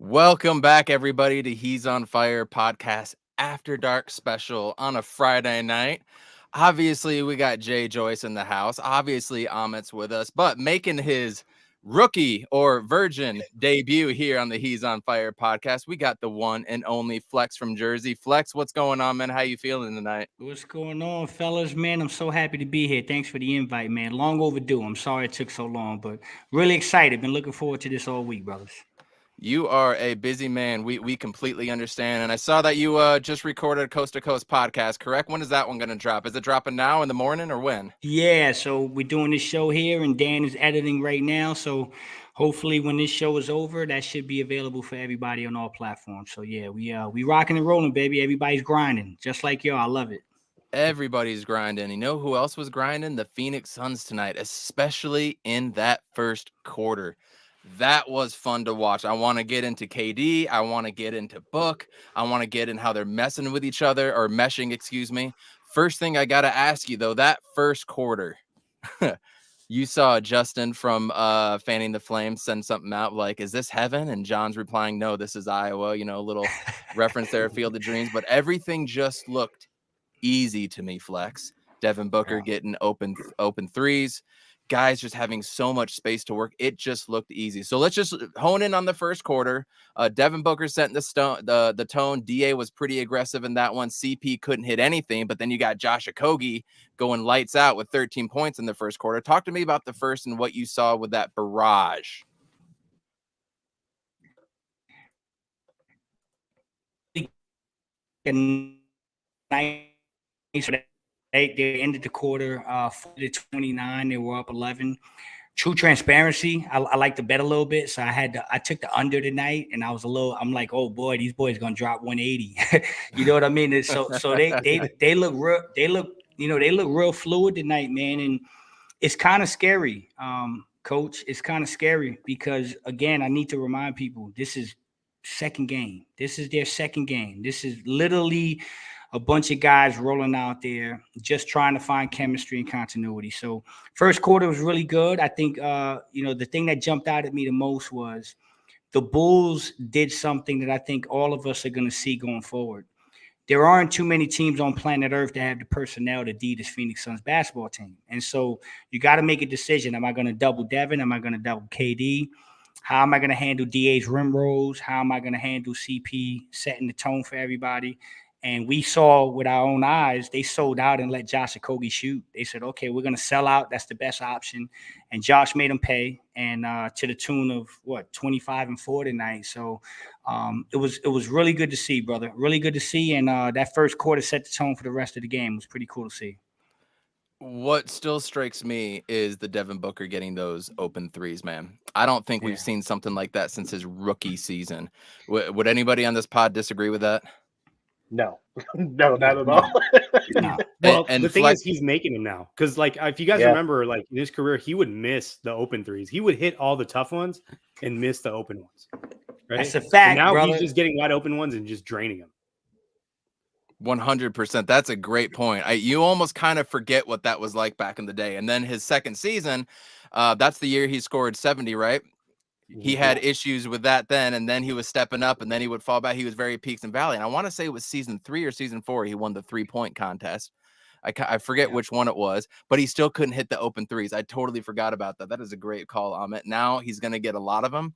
Welcome back, everybody, to He's on Fire podcast After Dark special on a Friday night. Obviously, we got Jay Joyce in the house. Obviously, Amit's with us, but making his rookie or virgin debut here on the He's on Fire podcast, we got the one and only Flex from Jersey. Flex, what's going on, man? How you feeling tonight? What's going on, fellas? Man, I'm so happy to be here. Thanks for the invite, man. Long overdue. I'm sorry it took so long, but really excited. Been looking forward to this all week, brothers. You are a busy man. We completely understand. And I saw that you just recorded a Coast to Coast podcast, correct? When is that one going to drop? Is it dropping now in the morning or when? Yeah, so we're doing this show here, and Dan is editing right now. So hopefully, when this show is over, that should be available for everybody on all platforms. So yeah, we rocking and rolling, baby. Everybody's grinding, just like y'all. I love it. Everybody's grinding. You know who else was grinding? The Phoenix Suns tonight, especially in that first quarter. That was fun to watch. I want to get into KD. I want to get into Book. I want to get in how they're messing with each other or meshing, excuse me. First thing I got to ask you, though, that first quarter, you saw Justin from Fanning the Flames send something out like, is this heaven? And John's replying, no, this is Iowa. You know, a little reference there, Field of Dreams. But everything just looked easy to me, Flex. Devin Booker getting open threes, guys just having so much space to work. It just looked easy. So let's just hone in on the first quarter. Devin Booker setting the tone. Da was pretty aggressive in that one. CP couldn't hit anything, but then you got Josh Okogie going lights out with 13 points in the first quarter. Talk to me about the first and what you saw with that barrage. They ended the quarter 40 to 29. They were up 11. True transparency. I like to bet a little bit, so I took the under tonight, and I'm like, oh boy, these boys gonna drop 180. You know what I mean? So they look real. They look real fluid tonight, man, and it's kind of scary, Coach. It's kind of scary because again, I need to remind people this is second game. This is their second game. This is literally a bunch of guys rolling out there just trying to find chemistry and continuity. So first quarter was really good. I think the thing that jumped out at me the most was the Bulls did something that I think all of us are going to see going forward. There aren't too many teams on planet Earth that have the personnel to lead this Phoenix Suns basketball team. And so you got to make a decision. Am I going to double Devin? Am I going to double KD? How am I going to handle DA's rim rolls? How am I going to handle CP setting the tone for everybody? And we saw with our own eyes, they sold out and let Josh Okogie shoot. They said, okay, we're going to sell out. That's the best option. And Josh made him pay, and to the tune of, 25 and 4 tonight. So it was really good to see, brother. Really good to see. And that first quarter set the tone for the rest of the game. It was pretty cool to see. What still strikes me is the Devin Booker getting those open threes, man. I don't think we've seen something like that since his rookie season. Would anybody on this pod disagree with that? No, no, not at all. No. Well, And the thing Flex- is, he's making them now. Because, like, if you guys remember, like, in his career, he would miss the open threes. He would hit all the tough ones and miss the open ones. Right? That's a fact, and now brother. he's just getting wide open ones and just draining them. 100%. That's a great point. You almost kind of forget what that was like back in the day. And then his second season, that's the year he scored 70, right? He had issues with that then, and then he was stepping up, and then he would fall back. He was very peaks and valley. And I want to say it was season 3 or season 4. He won the 3-point contest. I forget which one it was, but he still couldn't hit the open threes. I totally forgot about that. That is a great call, Amit. Now he's going to get a lot of them,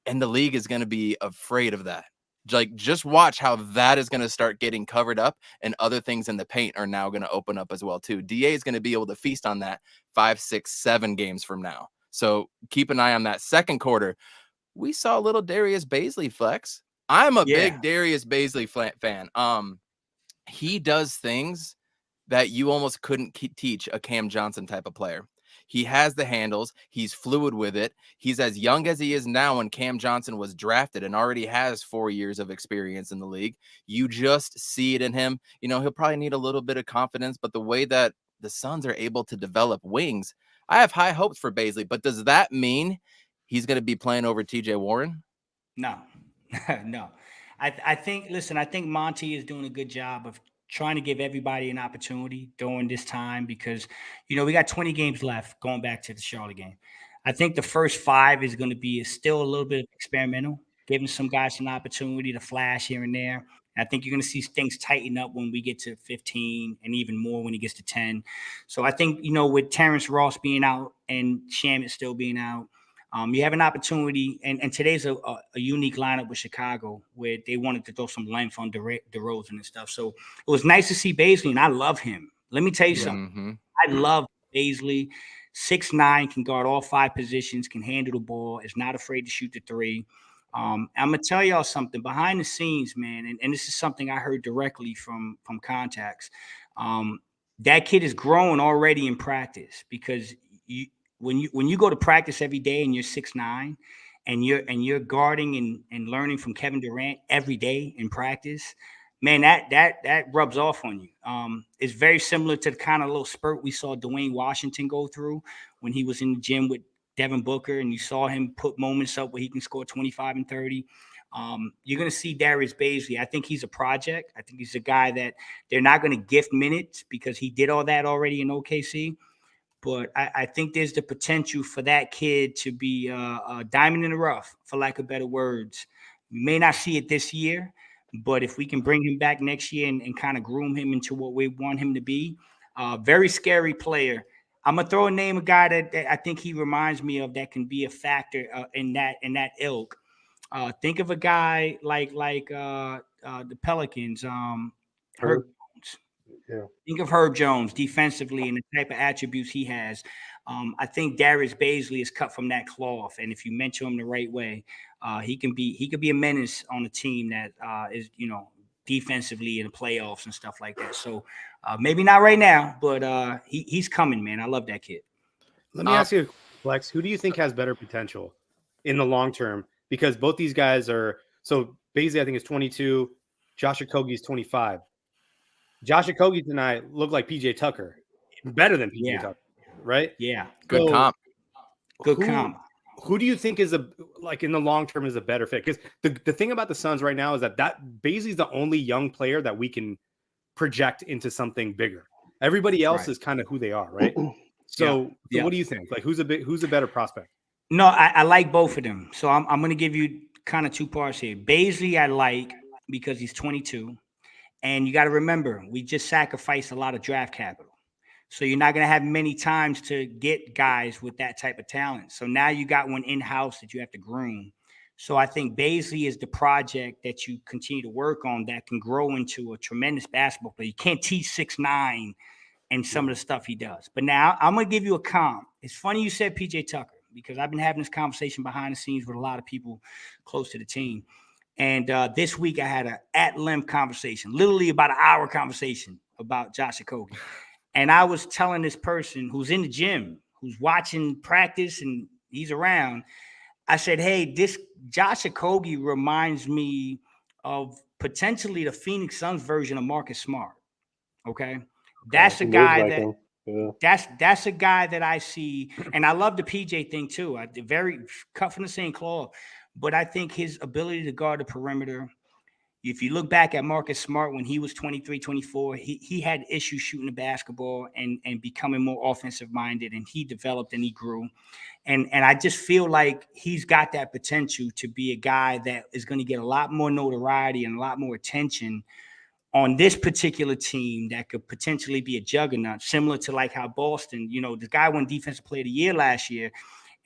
and the league is going to be afraid of that. Like, just watch how that is going to start getting covered up, and other things in the paint are now going to open up as well, too. DA is going to be able to feast on that 5, 6, 7 games from now. So keep an eye on that second quarter. We saw a little Darius Baisley, Flex. I'm a big Darius Baisley fan. He does things that you almost couldn't teach a Cam Johnson type of player. He has the handles. He's fluid with it. He's as young as he is now when Cam Johnson was drafted and already has 4 years of experience in the league. You just see it in him. You know, he'll probably need a little bit of confidence, but the way that the Suns are able to develop wings, I have high hopes for Baisley. But does that mean he's going to be playing over TJ Warren? No, no. I think Monty is doing a good job of trying to give everybody an opportunity during this time because, we got 20 games left going back to the Charlotte game. I think the first 5 is going to be still a little bit experimental. giving some guys an opportunity to flash here and there. I think you're going to see things tighten up when we get to 15 and even more when he gets to 10. So I think, with Terrence Ross being out and Shamet still being out, you have an opportunity. And today's a unique lineup with Chicago where they wanted to throw some length on DeRozan and stuff. So it was nice to see Bazley, and I love him. Let me tell you something. I love Bazley. 6'9", can guard all 5 positions, can handle the ball, is not afraid to shoot the 3. I'm gonna tell y'all something behind the scenes, man, and this is something I heard directly from contacts. That kid is growing already in practice because when you go to practice every day and you're 6'9", and you're guarding and learning from Kevin Durant every day in practice, man, that rubs off on you. It's very similar to the kind of little spurt we saw Dwayne Washington go through when he was in the gym with Devin Booker, and you saw him put moments up where he can score 25 and 30. You're going to see Darius Bazley. I think he's a project. I think he's a guy that they're not going to gift minutes because he did all that already in OKC. But I think there's the potential for that kid to be a diamond in the rough, for lack of better words. We may not see it this year, but if we can bring him back next year and kind of groom him into what we want him to be, very scary player. I'm gonna throw a name, a guy that I think he reminds me of that can be a factor in that ilk. Think of a guy like the Pelicans, Herb Jones. Yeah. Think of Herb Jones defensively and the type of attributes he has. I think Darius Bazley is cut from that cloth, and if you mentor him the right way, he could be a menace on a team that is defensively in the playoffs and stuff like that. So maybe not right now, but he's coming, man. I love that kid. Let me ask you, Flex, who do you think has better potential in the long term? Because both these guys are – so Bazley, I think, is 22. Josh Okogie is 25. Josh Okogie tonight looked like P.J. Tucker. Better than P.J. Tucker, right? Yeah. Good comp. Good comp. Who do you think is in the long term is a better fit? Because the thing about the Suns right now is that Bazley's the only young player that we can project into something bigger. Everybody else is kind of who they are, right? So what do you think? Like, who's a better prospect? No, I like both of them. So I'm going to give you kind of 2 parts here. Bazley I like because he's 22. And you got to remember, we just sacrificed a lot of draft capital. So you're not going to have many times to get guys with that type of talent. So now you got one in-house that you have to groom. So I think Bazley is the project that you continue to work on that can grow into a tremendous basketball player. You can't teach 6'9" and some of the stuff he does. But now I'm going to give you a comp. It's funny you said P.J. Tucker because I've been having this conversation behind the scenes with a lot of people close to the team. And this week I had an at-length conversation, literally about an hour conversation about Josh Okogie. And I was telling this person who's in the gym, who's watching practice and he's around, I said, hey, this Josh Okogie reminds me of potentially the Phoenix Suns version of Marcus Smart. Okay. That's a guy that's a guy that I see. And I love the PJ thing too. Very cut from the same cloth. But I think his ability to guard the perimeter, if you look back at Marcus Smart when he was 23, 24, he had issues shooting the basketball and becoming more offensive minded, and he developed and he grew. And I just feel like he's got that potential to be a guy that is going to get a lot more notoriety and a lot more attention on this particular team that could potentially be a juggernaut, similar to like how Boston, the guy won Defensive Player of the Year last year.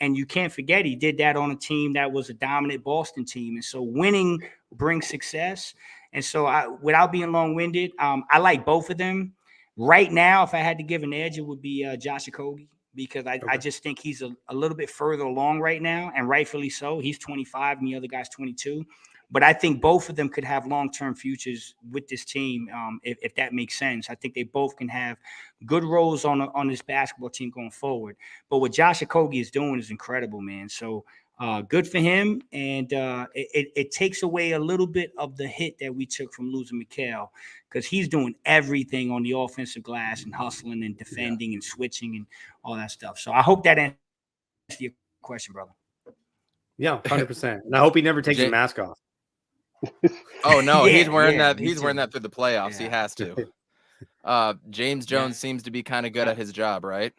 And you can't forget he did that on a team that was a dominant Boston team. And so winning brings success. And so without being long-winded, I like both of them. Right now, if I had to give an edge, it would be Josh Okogie because I just think he's a little bit further along right now, and rightfully so. He's 25 and the other guy's 22. But I think both of them could have long-term futures with this team, if that makes sense. I think they both can have good roles on this basketball team going forward. But what Josh Okogie is doing is incredible, man. So good for him. And it takes away a little bit of the hit that we took from losing Mikal because he's doing everything on the offensive glass and hustling and defending and switching and all that stuff. So I hope that answers your question, brother. Yeah, 100%. And I hope he never takes his mask off. Oh no, he's wearing that. He's wearing that through the playoffs. He has to. James Jones seems to be kind of good at his job, right?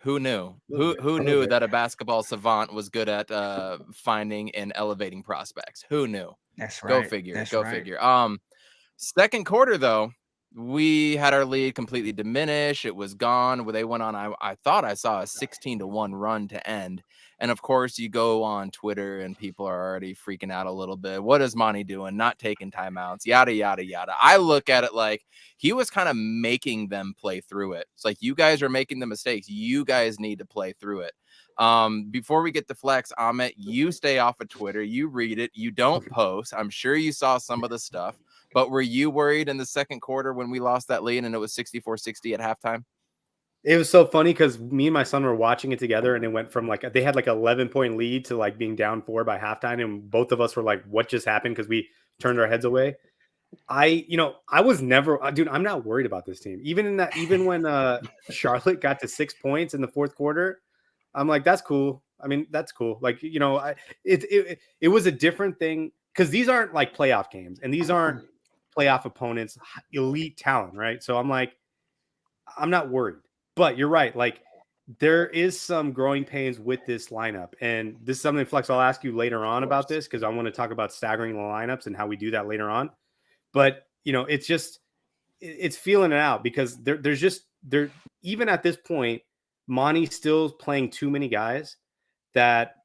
Who knew? Little Who bit. knew that a basketball savant was good at finding and elevating prospects? Who knew? That's Go right. figure. That's Go right. figure. Second quarter though, we had our lead completely diminish. It was gone. They went on. I thought I saw a 16-1 run to end. And of course, you go on Twitter and people are already freaking out a little bit. What is Monty doing? Not taking timeouts, yada, yada, yada. I look at it like he was kind of making them play through it. It's like, you guys are making the mistakes. You guys need to play through it. Before we get to Flex, Amit, you stay off of Twitter. You read it. You don't post. I'm sure you saw some of the stuff. But were you worried in the second quarter when we lost that lead and it was 64-60 at halftime? It was so funny because me and my son were watching it together, and it went from like they had like 11-point lead to like being down 4 by halftime, and both of us were like, "What just happened?" Because we turned our heads away. I was never, dude. I'm not worried about this team. Even when Charlotte got to 6 points in the fourth quarter, I'm like, that's cool. I mean, that's cool. Like, it was a different thing because these aren't like playoff games, and these aren't playoff opponents, elite talent, right? So I'm like, I'm not worried. But you're right. Like, there is some growing pains with this lineup. And this is something, Flex, I'll ask you later on about this because I want to talk about staggering the lineups and how we do that later on. But, it's feeling it out because there's even at this point, Monty's still playing too many guys that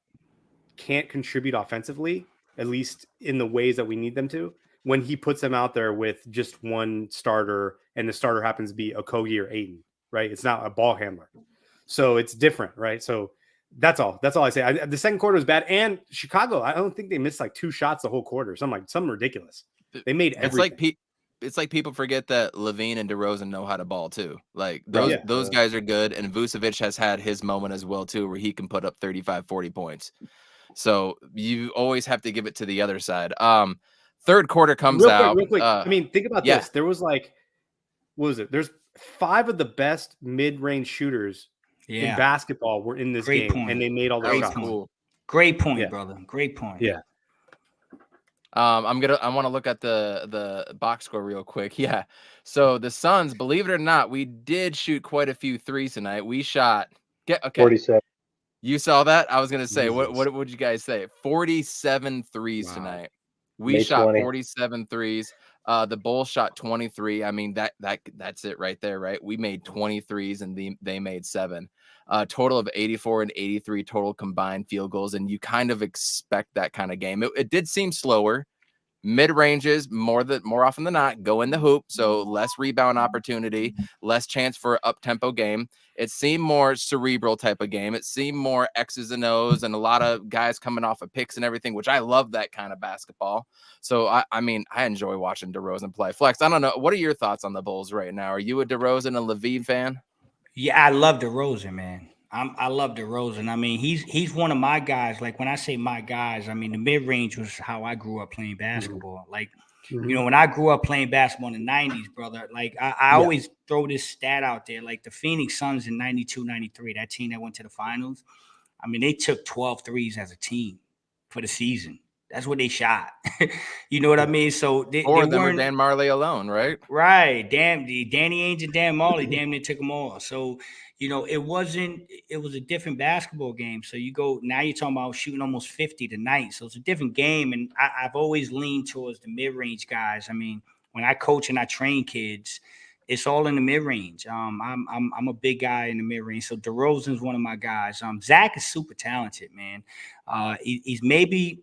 can't contribute offensively, at least in the ways that we need them to, when he puts them out there with just one starter and the starter happens to be Okogie or Ayton. Right, it's not a ball handler, so it's different, right? So that's all I say. The second quarter was bad, and Chicago, I don't think they missed like 2 shots the whole quarter. Something ridiculous. They made everything. It's like people forget that Levine and DeRozan know how to ball too. Like those guys are good, and Vucevic has had his moment as well too, where he can put up 35, 40 points. So you always have to give it to the other side. Third quarter comes out. Real quick. I mean, think about this. There was like, what was it? There's 5 of the best mid-range shooters in basketball were in this game, and they made all the shots. Cool. Great point, brother. Great point. Yeah. I want to look at the box score real quick. Yeah. So the Suns, believe it or not, we did shoot quite a few threes tonight. We shot 47. You saw that? I was gonna say, what would you guys say? 47 threes tonight. We shot 20. 47 threes. The Bulls shot 23. I mean, that's it right there, right? We made 23s and they made 7. Total of 84 and 83 total combined field goals, and you kind of expect that kind of game. It did seem slower. Mid-ranges more often than not go in the hoop, so less rebound opportunity, less chance for up-tempo game. It seemed more cerebral type of game. It seemed more X's and O's and a lot of guys coming off of picks and everything, which I love that kind of basketball. So I mean, I enjoy watching DeRozan play. Flex, I don't know. What are your thoughts on the Bulls right now? Are you a DeRozan and Levine fan? Yeah, I love DeRozan, man. I love DeRozan. I mean, he's one of my guys. Like when I say my guys, I mean the mid range was how I grew up playing basketball. Like, when I grew up playing basketball in the 90s, brother, like I always throw this stat out there. Like the Phoenix Suns in 92, 93, that team that went to the finals. I mean, they took 12 threes as a team for the season. That's what they shot. You know what I mean? So they weren't Dan Marley alone, right? Right. Danny Ainge and Dan Marley, damn near took them all. So, it was a different basketball game. So now you're talking about shooting almost 50 tonight. So it's a different game. And I've always leaned towards the mid-range guys. I mean, when I coach and I train kids, it's all in the mid-range. I'm a big guy in the mid-range. So DeRozan's one of my guys. Zach is super talented, man. He's maybe,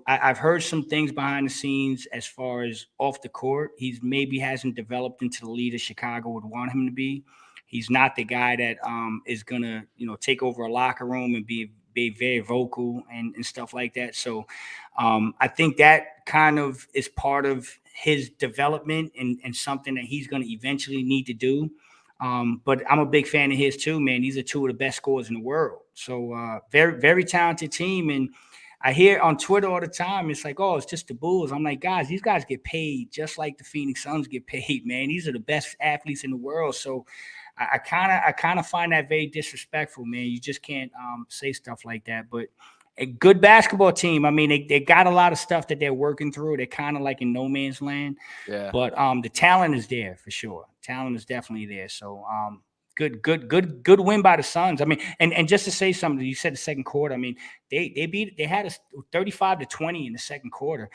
I've heard some things behind the scenes as far as off the court. He's maybe hasn't developed into the leader Chicago would want him to be. He's not the guy that is gonna, take over a locker room and be very vocal and stuff like that. So I think that kind of is part of his development and something that he's going to eventually need to do. But I'm a big fan of his too, man. These are 2 of the best scorers in the world. So very, very talented team. And I hear on Twitter all the time, it's like, oh, it's just the Bulls. I'm like, guys, these guys get paid just like the Phoenix Suns get paid, man. These are the best athletes in the world. So I kind of find that very disrespectful, man. You just can't say stuff like that. But a good basketball team, I mean, they got a lot of stuff that they're working through. They're kind of like in no man's land. Yeah. But the talent is there for sure. Talent is definitely there. So Good win by the Suns. I mean, and just to say something, you said the second quarter. I mean, they had us 35-20 in the second quarter.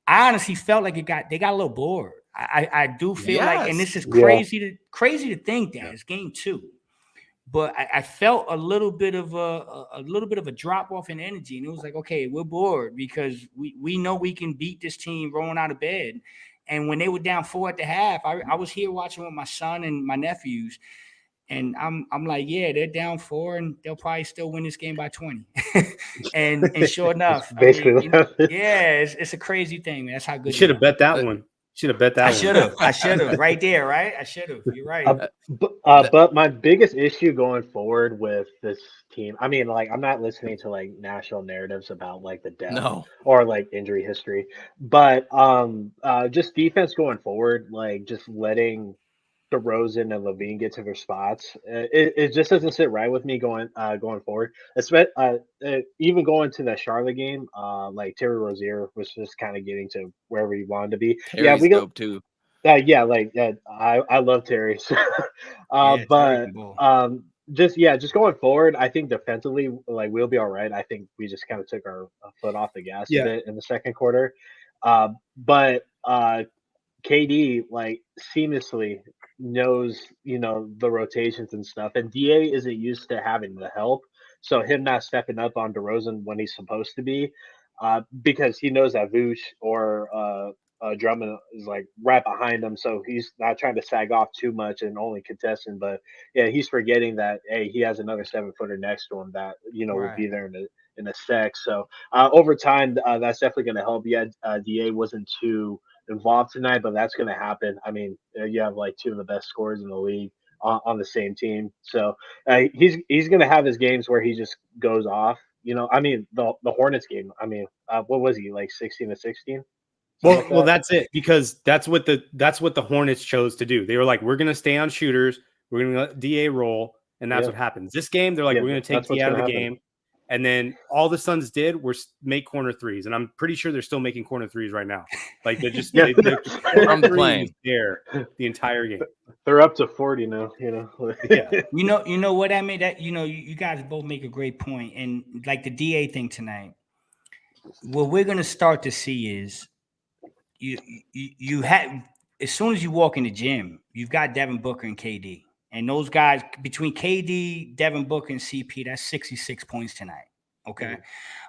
I honestly felt like they got a little bored. I do feel like, and this is crazy to think that it's game 2. But I felt a little bit of a drop off in energy, and it was like, okay, we're bored because we know we can beat this team rolling out of bed. And when they were down 4 at the half, I was here watching with my son and my nephews, and I'm like, yeah, they're down 4, and they'll probably still win this game by 20. and sure enough, I mean, yeah, it's a crazy thing, man. That's how good you should have bet that one. Should have bet that one. I should have right there, right? I should have. You're right. But my biggest issue going forward with this team, I mean, like, I'm not listening to like national narratives about like the depth or like injury history, but just defense going forward, like just letting DeRozan and Levine get to their spots. It just doesn't sit right with me going forward. Even going to the Charlotte game, like Terry Rozier was just kind of getting to wherever he wanted to be. Terry's we go dope too. I love Terry. But just going forward, I think defensively, like, we'll be all right. I think we just kind of took our foot off the gas a bit in the second quarter. But KD like seamlessly knows, the rotations and stuff, and DA isn't used to having the help, so him not stepping up on DeRozan when he's supposed to be, because he knows that Vooch or Drummond is like right behind him, so he's not trying to sag off too much and only contesting. But yeah, he's forgetting that he has another 7-footer next to him that will be there in a sec. So over time, that's definitely going to help. Yeah, Da wasn't too involved tonight, but that's going to happen. I mean, you have like 2 of the best scorers in the league on the same team, so he's going to have his games where he just goes off. I mean, the Hornets game. I mean, what was he, like 16-16? Well, that's it, because that's what the Hornets chose to do. They were like, we're going to stay on shooters, we're going to let DA roll, and that's what happens. This game, they're like, we're going to take DA out of the game, and then all the Suns did was make corner threes, and I'm pretty sure they're still making corner threes right now. Like, they're just they're from the plane there the entire game. They're up to 40 now. Yeah. You know what I mean? That you guys both make a great point, and like the DA thing tonight. What we're going to start to see is. You have, as soon as you walk in the gym, you've got Devin Booker and KD, and those guys between KD, Devin Booker, and CP, that's 66 points tonight. Okay,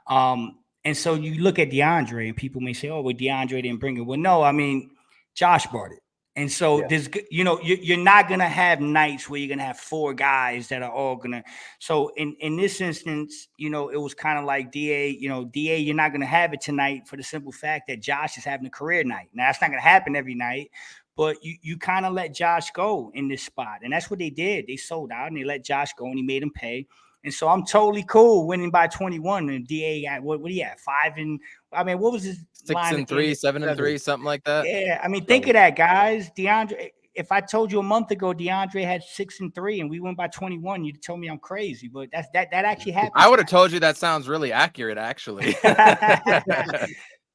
and so you look at DeAndre, and people may say, "Oh, well, DeAndre didn't bring it." Well, no, I mean, Josh brought it. And so there's, you're not going to have nights where you're going to have 4 guys that are all going to. So in this instance, it was kind of like DA, you're not going to have it tonight for the simple fact that Josh is having a career night. Now, that's not going to happen every night, but you kind of let Josh go in this spot. And that's what they did. They sold out and they let Josh go and he made him pay. And so I'm totally cool winning by 21. And DA got what he had 5 and I mean, what was his 6-3, 7-3, something like that? Yeah, I mean, think of that, guys. DeAndre. If I told you a month ago DeAndre had 6-3 and we went by 21, you'd tell me I'm crazy. But that actually happened. I would have told you that sounds really accurate, actually.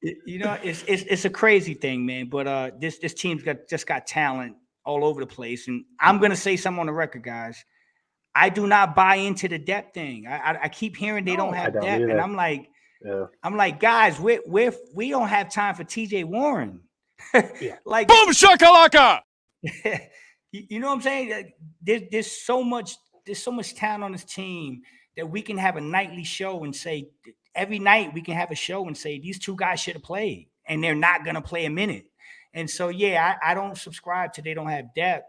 It's a crazy thing, man. But this team's got talent all over the place, and I'm gonna say something on the record, guys. I do not buy into the depth thing. I keep hearing they don't have depth, and I'm like, guys, we don't have time for TJ Warren. Like, boom shakalaka. You know what I'm saying? There's so much talent on this team that we can have a nightly show and say every night we can have a show and say these 2 guys should have played, and they're not gonna play a minute. And so I don't subscribe to they don't have depth.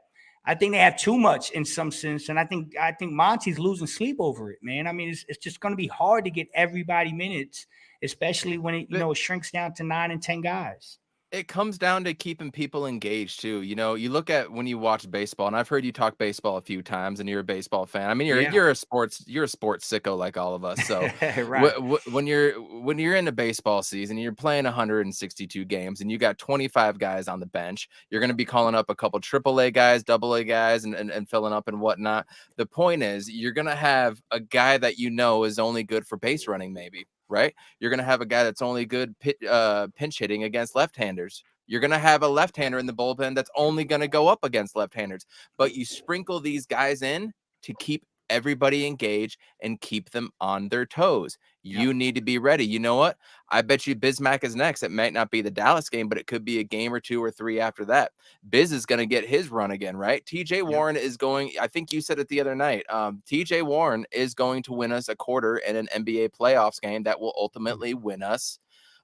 I think they have too much in some sense, and I think Monty's losing sleep over it, man. I mean, it's just going to be hard to get everybody minutes, especially when it shrinks down to 9 and 10 guys. It comes down to keeping people engaged too. You look at when you watch baseball, and I've heard you talk baseball a few times, and you're a baseball fan. I mean, you're a sports sicko like all of us. So right. when you're in a baseball season, you're playing 162 games, and you got 25 guys on the bench. You're going to be calling up a couple AAA guys, AA guys, and filling up and whatnot. The point is, you're going to have a guy that is only good for base running, maybe. Right, you're gonna have a guy that's only good pinch hitting against left-handers. You're going to have a left-hander in the bullpen that's only going to go up against left-handers. But you sprinkle these guys in to keep everybody engaged and keep them on their toes. You need to be ready. You know what? I bet you Bismack is next. It might not be the Dallas game, but it could be a game or 2 or 3 after that. Biz is going to get his run again, right? TJ Warren is going, I think you said it the other night. TJ Warren is going to win us a quarter in an NBA playoffs game that will ultimately win us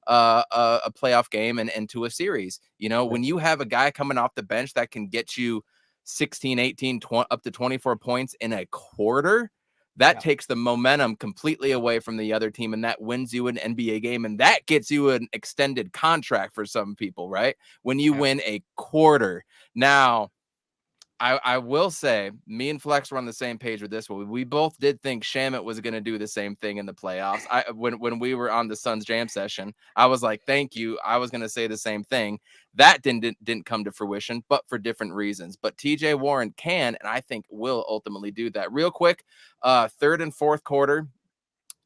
a playoff game and into a series. You know, when you have a guy coming off the bench that can get you 16, 18, 20, up to 24 points in a quarter, that takes the momentum completely away from the other team, and that wins you an NBA game, and that gets you an extended contract for some people, right? When you win a quarter. Now, I will say, me and Flex were on the same page with this one. We both did think Shamit was going to do the same thing in the playoffs. When we were on the Suns jam session, I was like, thank you. I was going to say the same thing. That didn't come to fruition, but for different reasons. But TJ Warren can, and I think will ultimately do that. Real quick, third and fourth quarter,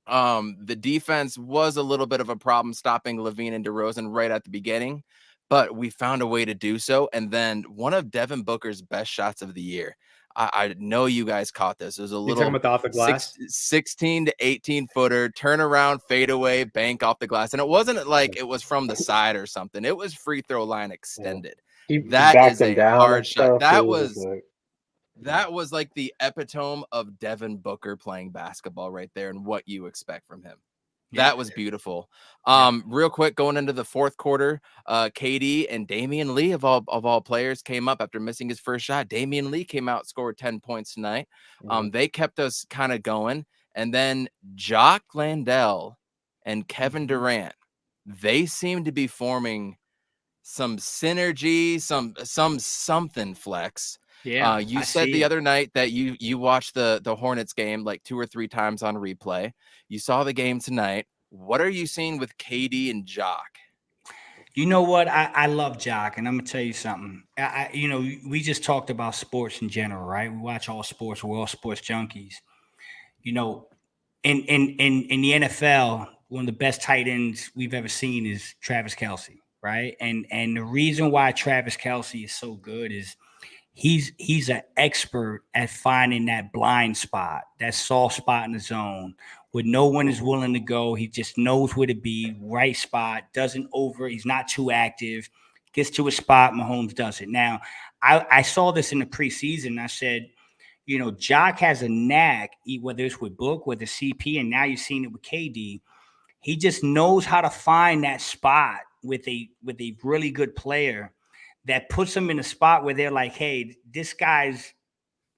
the defense was a little bit of a problem stopping Levine and DeRozan right at the beginning, but we found a way to do so. And then one of Devin Booker's best shots of the year. I know you guys caught this. It was a little talking about the off the glass? 16 to 18 footer, turn around, fade away, bank off the glass. And it wasn't like it was from the side or something. It was free throw line extended. That is a hard shot. That was like the epitome of Devin Booker playing basketball right there and what you expect from him. That was beautiful. Real quick, going into the fourth quarter, KD and Damian Lee of all players came up after missing his first shot. Damian Lee came out, scored 10 points tonight. They kept us kind of going. And then Jock Landale and Kevin Durant, they seem to be forming some synergy, something, Flex. Yeah, you said the other night that you watched the Hornets game like 2 or 3 times on replay. You saw the game tonight. What are you seeing with KD and Jock? You know what? I love Jock, and I'm gonna tell you something. We just talked about sports in general, right? We watch all sports. We're all sports junkies. You know, in the NFL, one of the best tight ends we've ever seen is Travis Kelce, right? And the reason why Travis Kelce is so good is he's an expert at finding that blind spot, that soft spot in the zone where no one is willing to go. He just knows where to be, right spot, he's not too active, gets to a spot, Mahomes does it. Now, I saw this in the preseason. I said, Jock has a knack, whether it's with Book, with the CP, and now you've seen it with KD. He just knows how to find that spot with a really good player that puts them in a spot where they're like, hey, this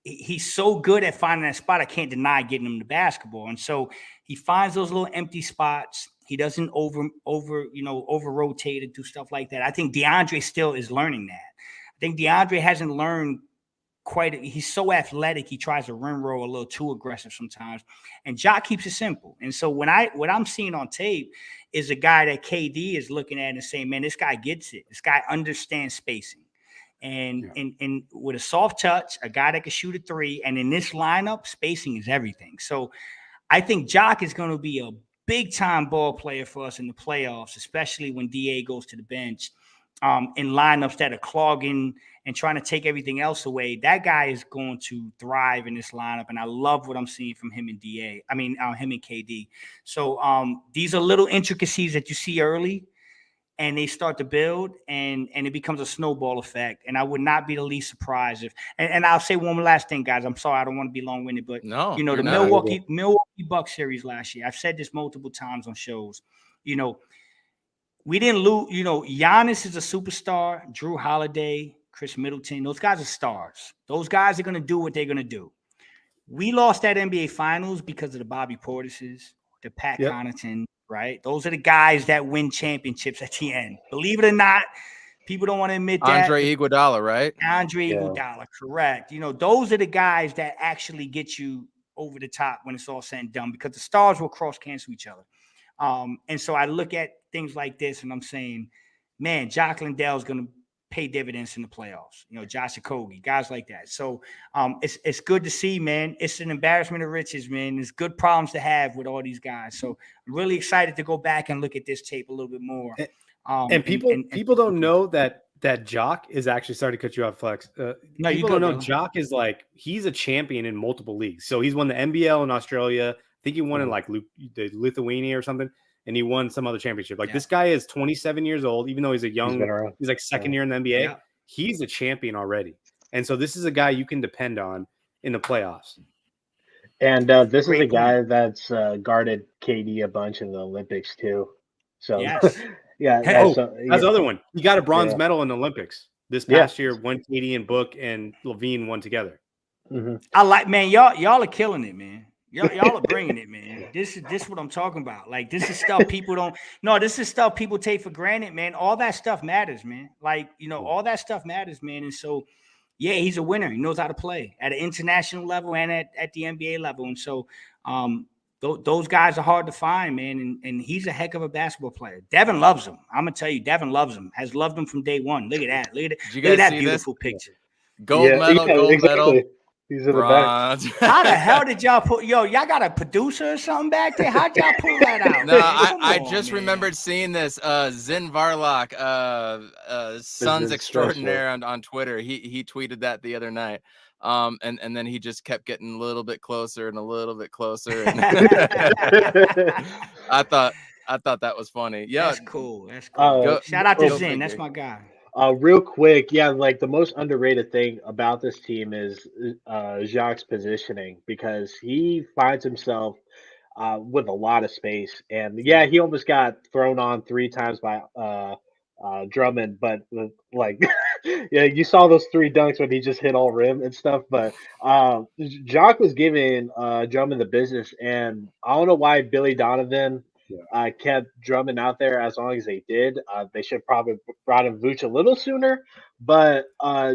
he's so good at finding that spot, I can't deny getting him the basketball. And so he finds those little empty spots. He doesn't over rotate and do stuff like that. I think DeAndre still is learning that. I think DeAndre hasn't learned he's so athletic. He tries to rim roll a little too aggressive sometimes. And Jock keeps it simple. And so what I'm seeing on tape is a guy that KD is looking at and saying, man, this guy gets it. This guy understands spacing. And with a soft touch, a guy that can shoot a 3. And in this lineup, spacing is everything. So I think Jock is going to be a big time ball player for us in the playoffs, especially when DA goes to the bench. In lineups that are clogging and trying to take everything else away, that guy is going to thrive in this lineup. And I love what I'm seeing from him and him and KD. So these are little intricacies that you see early, and they start to build, and it becomes a snowball effect. And I would not be the least surprised if, and I'll say one last thing, guys. I'm sorry, I don't want to be long-winded, but the Milwaukee Bucks series last year, I've said this multiple times on shows, we didn't lose. Giannis is a superstar. Drew Holiday, Chris Middleton, those guys are stars. Those guys are going to do what they're going to do. We lost that NBA Finals because of the Bobby Portises, the Pat Connaughton, right? Those are the guys that win championships at the end. Believe it or not, people don't want to admit that. Andre Iguodala, right? Andre Iguodala, correct. Those are the guys that actually get you over the top when it's all said and done, because the stars will cross-cancel each other. And so I look at things like this and I'm saying, man, Jock Landale is going to pay dividends in the playoffs. Josh Okogie, guys like that. So it's good to see, man. It's an embarrassment of riches, man. There's good problems to have with all these guys. So I'm really excited to go back and look at this tape a little bit more. And people don't know that Jock is actually, sorry to cut you off, Flex. No, people don't know Jock is like, he's a champion in multiple leagues. So he's won the NBL in Australia. I think he won in like the Lithuania or something, and he won some other championship. Like this guy is 27 years old, even though he's he's like second year in the NBA. Yeah. He's a champion already. And so this is a guy you can depend on in the playoffs. And this is a guy that's guarded KD a bunch in the Olympics too. So yes. Yeah. That's the other one. He got a bronze medal in the Olympics this past year when KD and Book and Levine won together. Mm-hmm. I like, man, y'all are killing it, man. Y'all are bringing it, man. This is what I'm talking about. Like, this is stuff people don't know. This is stuff people take for granted, man. All that stuff matters, man. Like, all that stuff matters, man. And so, yeah, he's a winner. He knows how to play at an international level and at the NBA level. And so, those guys are hard to find, man. And he's a heck of a basketball player. Devin loves him. I'm gonna tell you, Devin loves him. Has loved him from day one. Look at that. Look at that beautiful picture. Gold medal. He's in the back. How the hell did y'all y'all got a producer or something back there? How'd y'all pull that out? No, I just remembered seeing this. Zin Varlock, Sons Extraordinaire on Twitter. He tweeted that the other night. And then he just kept getting a little bit closer and a little bit closer. And I thought that was funny. Yeah, that's cool. That's cool. Shout out to Zin. That's my guy. Real quick, like the most underrated thing about this team is Jacques' positioning, because he finds himself with a lot of space. And he almost got thrown on 3 times by Drummond, but you saw those 3 dunks when he just hit all rim and stuff. But Jacques was giving Drummond the business, and I don't know why Billy Donovan kept Drummond out there as long as they did. They should probably brought in Vooch a little sooner, but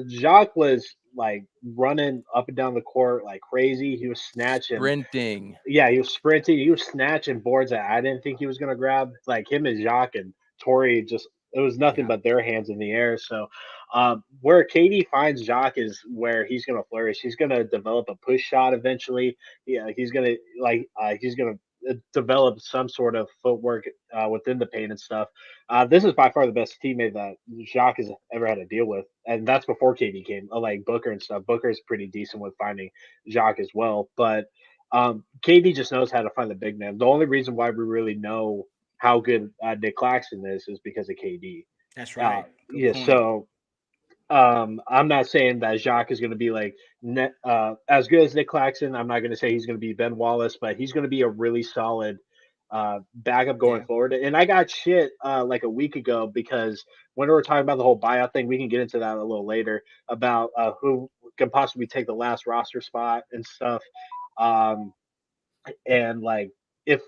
Jacques was like running up and down the court like crazy. He was sprinting. Yeah, he was sprinting. He was snatching boards that I didn't think he was going to grab. Like him and Jacques and Torrey, it was nothing but their hands in the air. So where KD finds Jacques is where he's going to flourish. He's going to develop a push shot eventually. Yeah, he's going to develop some sort of footwork within the paint and stuff. This is by far the best teammate that Jacques has ever had to deal with, and that's before KD came. Like Booker and stuff. Booker is pretty decent with finding Jacques as well, but KD just knows how to find the big man. The only reason why we really know how good Nick Claxton is because of KD. That's right. So I'm not saying that Jacques is going to be like as good as Nick Claxton. I'm not going to say he's going to be Ben Wallace, but he's going to be a really solid backup going forward. And I got shit like a week ago because when we were talking about the whole buyout thing, we can get into that a little later about who can possibly take the last roster spot and stuff. And like if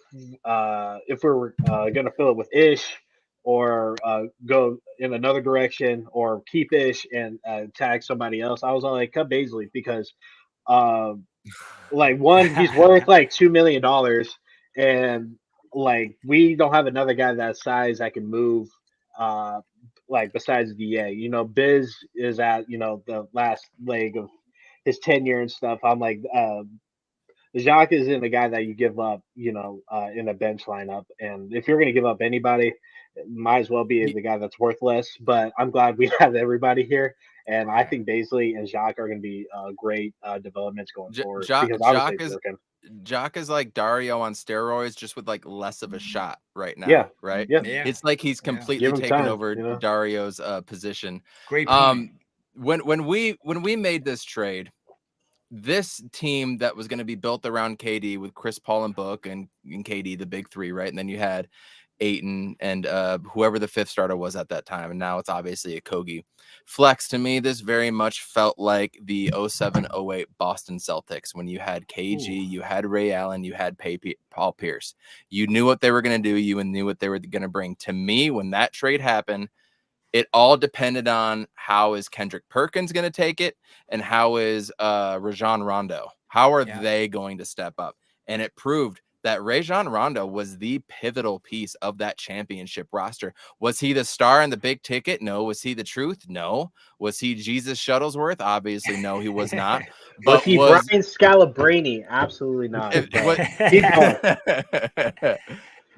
we're going to fill it with Ish, or go in another direction, or keep Ish and tag somebody else, I was all like, cut Baisley, because like one, he's worth like $2 million, and like we don't have another guy that size that can move like besides DA. Biz is at the last leg of his tenure and stuff. I'm like Jacques isn't a guy that you give up in a bench lineup, and if you're going to give up anybody, it might as well be the guy that's worth less. But I'm glad we have everybody here, and I think Baisley and Jacques are going to be great developments going forward. Jacques is like Dario on steroids, just with like less of a shot right now. Yeah, right. Yeah. It's like he's completely taken over Dario's position. Great point. When we made this trade, this team that was going to be built around KD with Chris Paul and Book and KD, the big 3, right? And then you had Ayton and whoever the 5th starter was at that time, and now it's obviously a Kogi. Flex, to me, this very much felt like the 07-08 Boston Celtics when you had KG, you had Ray Allen, you had Paul Pierce. You knew what they were going to do, you knew what they were going to bring. To me, when that trade happened, it all depended on how is Kendrick Perkins going to take it, and how is Rajon Rondo. How are they going to step up? And it proved that Rajon Rondo was the pivotal piece of that championship roster. Was he the star in the big ticket? No. Was he the truth? No. Was he Jesus Shuttlesworth? Obviously, no, he was not. But was he Brian Scalabrine? Absolutely not.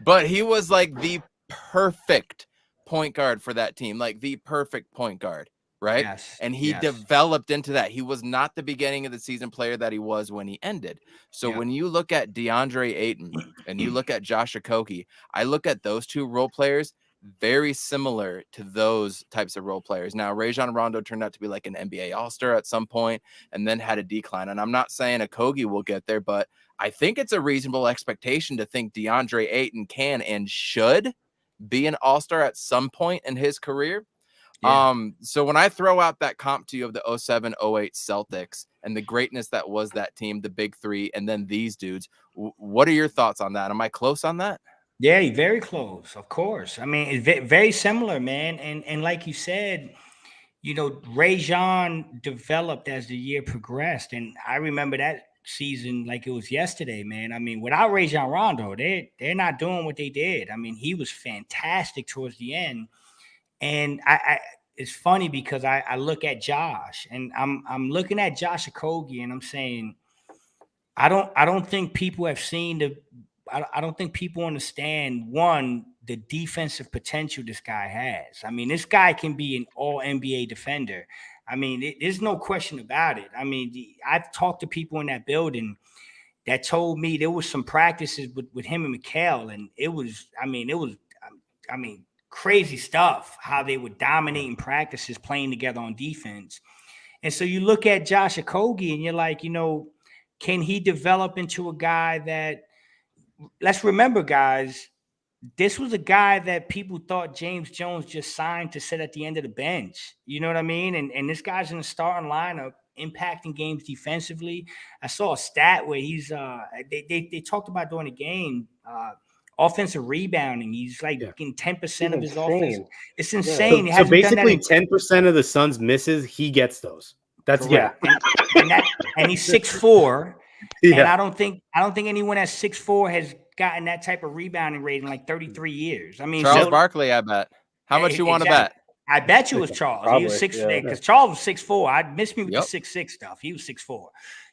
But he was like the perfect point guard for that team, like the perfect point guard, right? Yes. And he developed into that. He was not the beginning of the season player that he was when he ended. So when you look at DeAndre Ayton and you look at Josh Okogie, I look at those two role players very similar to those types of role players. Now, Rajon Rondo turned out to be like an NBA All-Star at some point and then had a decline. And I'm not saying Okogie will get there, but I think it's a reasonable expectation to think DeAndre Ayton can and should be an All-Star at some point in his career. So when I throw out that comp to you of the 07-08 Celtics and the greatness that was that team, the big three, and then these dudes, what are your thoughts on that? Am I close on that? Yeah, very close, of course. I mean, it's very similar, man. And like you said, you know, Rajon developed as the year progressed. And I remember that season like it was yesterday, man. I mean, without Rajon Rondo, they're not doing what they did. I mean, he was fantastic towards the end. And I it's funny because I look at Josh and I'm looking at Josh Okogie and I'm saying, I don't think people have seen I don't think people understand one, the defensive potential this guy has. I mean, this guy can be an all NBA defender. I mean, there's no question about it. I mean, I've talked to people in that building that told me there was some practices with him and Mikal, and it was crazy stuff how they were dominating practices, playing together on defense. And so you look at Josh Okogie and you're like, you know, can he develop into a guy that, let's remember, guys, this was a guy that people thought James Jones just signed to sit at the end of the bench. You know what I mean? And this guy's in the starting lineup, impacting games defensively. I saw a stat where he's they talked about during the game, offensive rebounding. He's like getting 10% of his offense. It's insane. So basically 10% of the Suns misses, he gets those. That's correct. And he's 6'4". And I don't think anyone at 6'4" has gotten that type of rebounding rate in like 33 years. I mean, Charles Barkley, I bet. How much you want to bet? I bet you it was Charles. Probably, he was 6', because Charles was 6'4". I missed me with the 6'6" stuff. He was 6'4".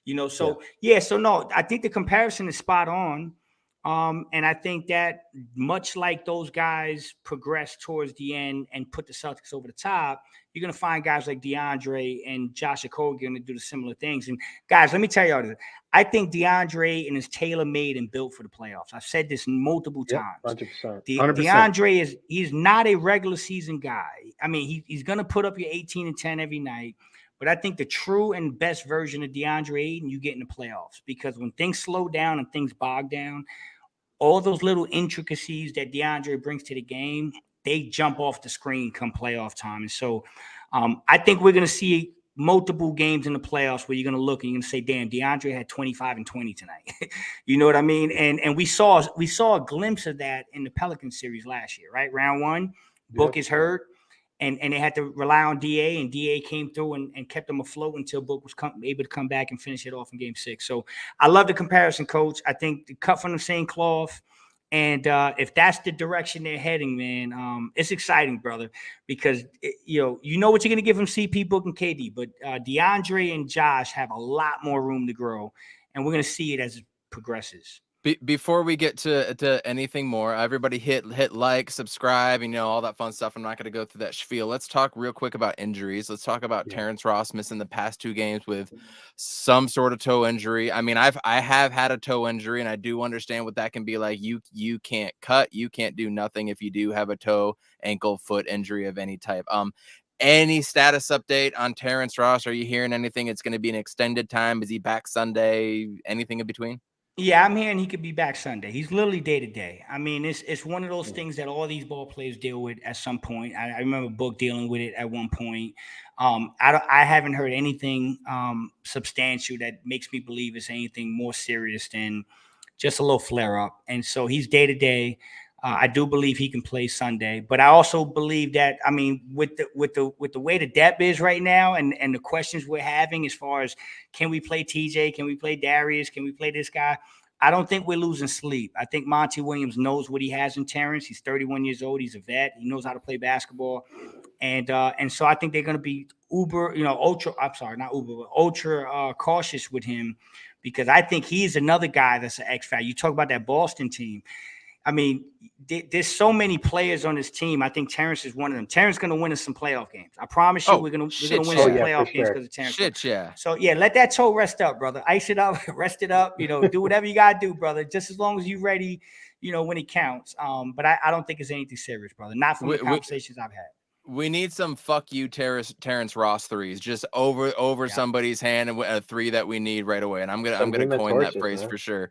You know, so so no, I think the comparison is spot on. And I think that much like those guys progress towards the end and put the Celtics over the top, you're going to find guys like DeAndre and Josh Okogie going to do the similar things. And guys, let me tell you all this. I think DeAndre is tailor-made and built for the playoffs. I've said this multiple times. 100%. DeAndre he's not a regular season guy. I mean, he's going to put up your 18 and 10 every night. But I think the true and best version of DeAndre Ayton, you get in the playoffs. Because when things slow down and things bog down, all those little intricacies that DeAndre brings to the game, they jump off the screen come playoff time. And so I think we're going to see multiple games in the playoffs where you're going to look and you're going to say, damn, DeAndre had 25 and 20 tonight. You know what I mean? And we saw a glimpse of that in the Pelicans series last year, right? Round one, Book is hurt. And they had to rely on DA, and DA came through and kept them afloat until Book was able to come back and finish it off in Game 6. So I love the comparison, Coach. I think the cut from the same cloth. And if that's the direction they're heading, man, it's exciting, brother, because you know what you're going to give them, CP, Book, and KD. But DeAndre and Josh have a lot more room to grow, and we're going to see it as it progresses. Before we get to anything more, everybody hit like, subscribe, you know, all that fun stuff. I'm not going to go through that spiel. Let's talk real quick about injuries. Let's talk about Terrence Ross missing the past 2 games with some sort of toe injury. I mean, I have had a toe injury, and I do understand what that can be like. You can't cut, you can't do nothing if you do have a toe, ankle, foot injury of any type. Any status update on Terrence Ross? Are you hearing anything? It's going to be an extended time. Is he back Sunday? Anything in between? Yeah, I'm hearing he could be back Sunday. He's literally day to day. I mean, it's one of those things that all these ball players deal with at some point. I remember Book dealing with it at one point. I haven't heard anything substantial that makes me believe it's anything more serious than just a little flare up. And so he's day to day. I do believe he can play Sunday, but I also believe that, I mean, with the way the depth is right now and the questions we're having as far as can we play TJ, can we play Darius, can we play this guy? I don't think we're losing sleep. I think Monty Williams knows what he has in Terrence. He's 31 years old. He's a vet. He knows how to play basketball. And so I think they're going to be ultra cautious with him, because I think he's another guy that's an X factor. You talk about that Boston team. I mean, there's so many players on this team. I think Terrence is one of them. Terrence is going to win us some playoff games. I promise you, we're gonna win some playoff games because of Terrence. Shit, yeah. So yeah, let that toe rest up, brother. Ice it up, rest it up. You know, do whatever you gotta do, brother. Just as long as you're ready, you know, when it counts. But I don't think it's anything serious, brother. Not from the conversations I've had. We need some fuck you Terrence Ross threes just over somebody's hand, and a three that we need right away. And I'm gonna coin that phrase for sure.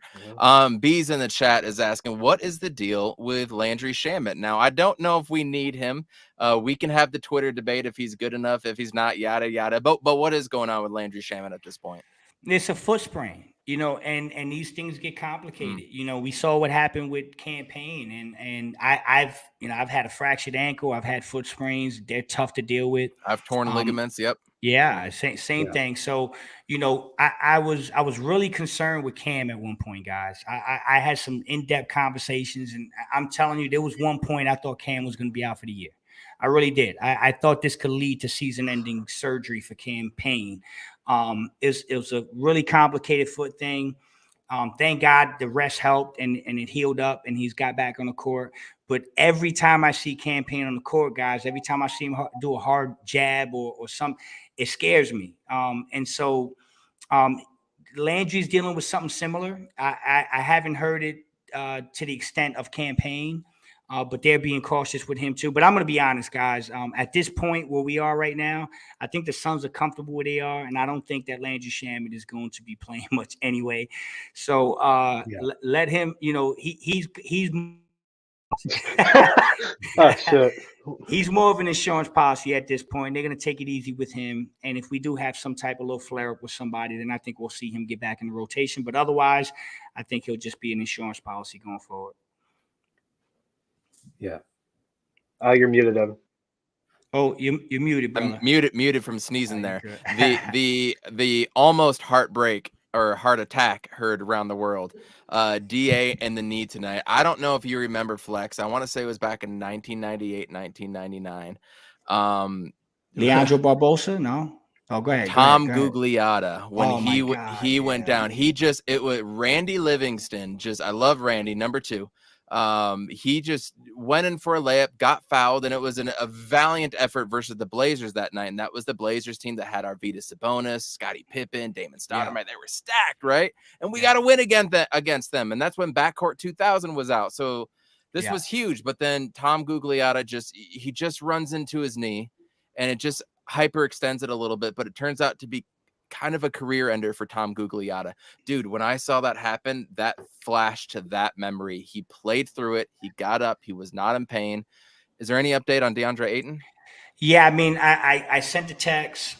Bees in the chat is asking, what is the deal with Landry Shamet? Now, I don't know if we need him. We can have the Twitter debate if he's good enough, if he's not, yada yada. But what is going on with Landry Shamet at this point? It's a foot sprain, you know, and these things get complicated. You know, we saw what happened with Campaign, and I've had a fractured ankle. I've had foot sprains. They're tough to deal with. I've torn ligaments. Yep. Yeah, same thing. So, you know, I was really concerned with Cam at one point, guys. I had some in-depth conversations, and I'm telling you, there was one point I thought Cam was going to be out for the year. I really did. I thought this could lead to season-ending surgery for Campaign. It was a really complicated foot thing. Thank God the rest helped and it healed up and he's got back on the court. But every time I see Campaign on the court, guys, every time I see him do a hard jab or something, it scares me. And so Landry's dealing with something similar. I haven't heard it to the extent of Campaign. But they're being cautious with him too. But I'm going to be honest, guys. At this point where we are right now, I think the Suns are comfortable where they are, and I don't think that Landry Shamet is going to be playing much anyway. So let him. You know, he's oh, shit. He's more of an insurance policy at this point. They're going to take it easy with him, and if we do have some type of little flare up with somebody, then I think we'll see him get back in the rotation. But otherwise, I think he'll just be an insurance policy going forward. Yeah. You're muted, Evan. Oh, you're muted, brother. I'm muted from sneezing there. The almost heartbreak or heart attack heard around the world. DA and the knee tonight. I don't know if you remember, Flex. I want to say it was back in 1998, 1999. Leandro Barbosa? No. Oh, go ahead. Tom go ahead. Gugliotta, when he went down, it was Randy Livingston. I love Randy, number 2. He just went in for a layup, got fouled, and it was a valiant effort versus the Blazers that night. And that was the Blazers team that had Arvydas Sabonis, Scottie Pippen, Damon Stoudemire. They were stacked, right? And we got to win against them. And that's when Backcourt 2000 was out. So this was huge. But then Tom Gugliotta just runs into his knee, and it just hyperextends it a little bit. But it turns out to be kind of a career ender for Tom Gugliotta. Dude, when I saw that happen, that flashed to that memory. He played through it. He got up. He was not in pain. Is there any update on DeAndre Ayton? Yeah, I mean, I sent the text.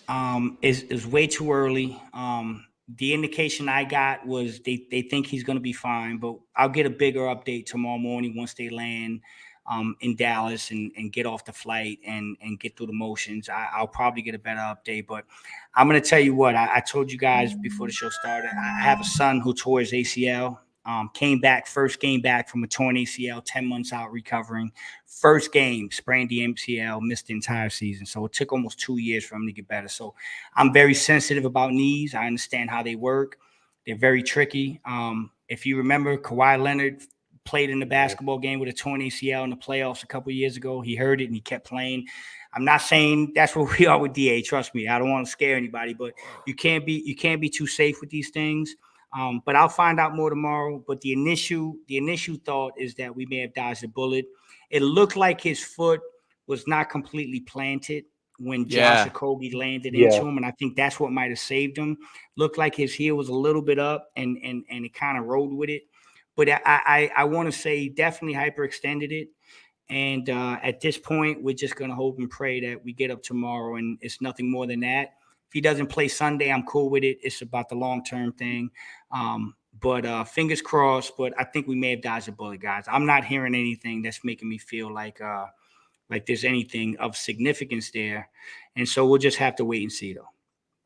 Is way too early. The indication I got was they think he's going to be fine, but I'll get a bigger update tomorrow morning once they land in Dallas and get off the flight and get through the motions. I'll probably get a better update, but I'm going to tell you what, I told you guys before the show started, I have a son who tore his ACL, first game back from a torn ACL, 10 months out recovering. First game, sprained the MCL, missed the entire season. So it took almost 2 years for him to get better. So I'm very sensitive about knees. I understand how they work. They're very tricky. If you remember, Kawhi Leonard played in the basketball game with a torn ACL in the playoffs a couple of years ago. He heard it and he kept playing. I'm not saying that's where we are with DA. Trust me, I don't want to scare anybody, but you can't be too safe with these things. But I'll find out more tomorrow. But the initial thought is that we may have dodged a bullet. It looked like his foot was not completely planted when Josh Okogie landed into him, and I think that's what might have saved him. Looked like his heel was a little bit up, and it kind of rode with it. But I want to say definitely hyperextended it. And at this point, we're just going to hope and pray that we get up tomorrow and it's nothing more than that. If he doesn't play Sunday, I'm cool with it. It's about the long-term thing. But fingers crossed, but I think we may have dodged a bullet, guys. I'm not hearing anything that's making me feel like there's anything of significance there. And so we'll just have to wait and see, though.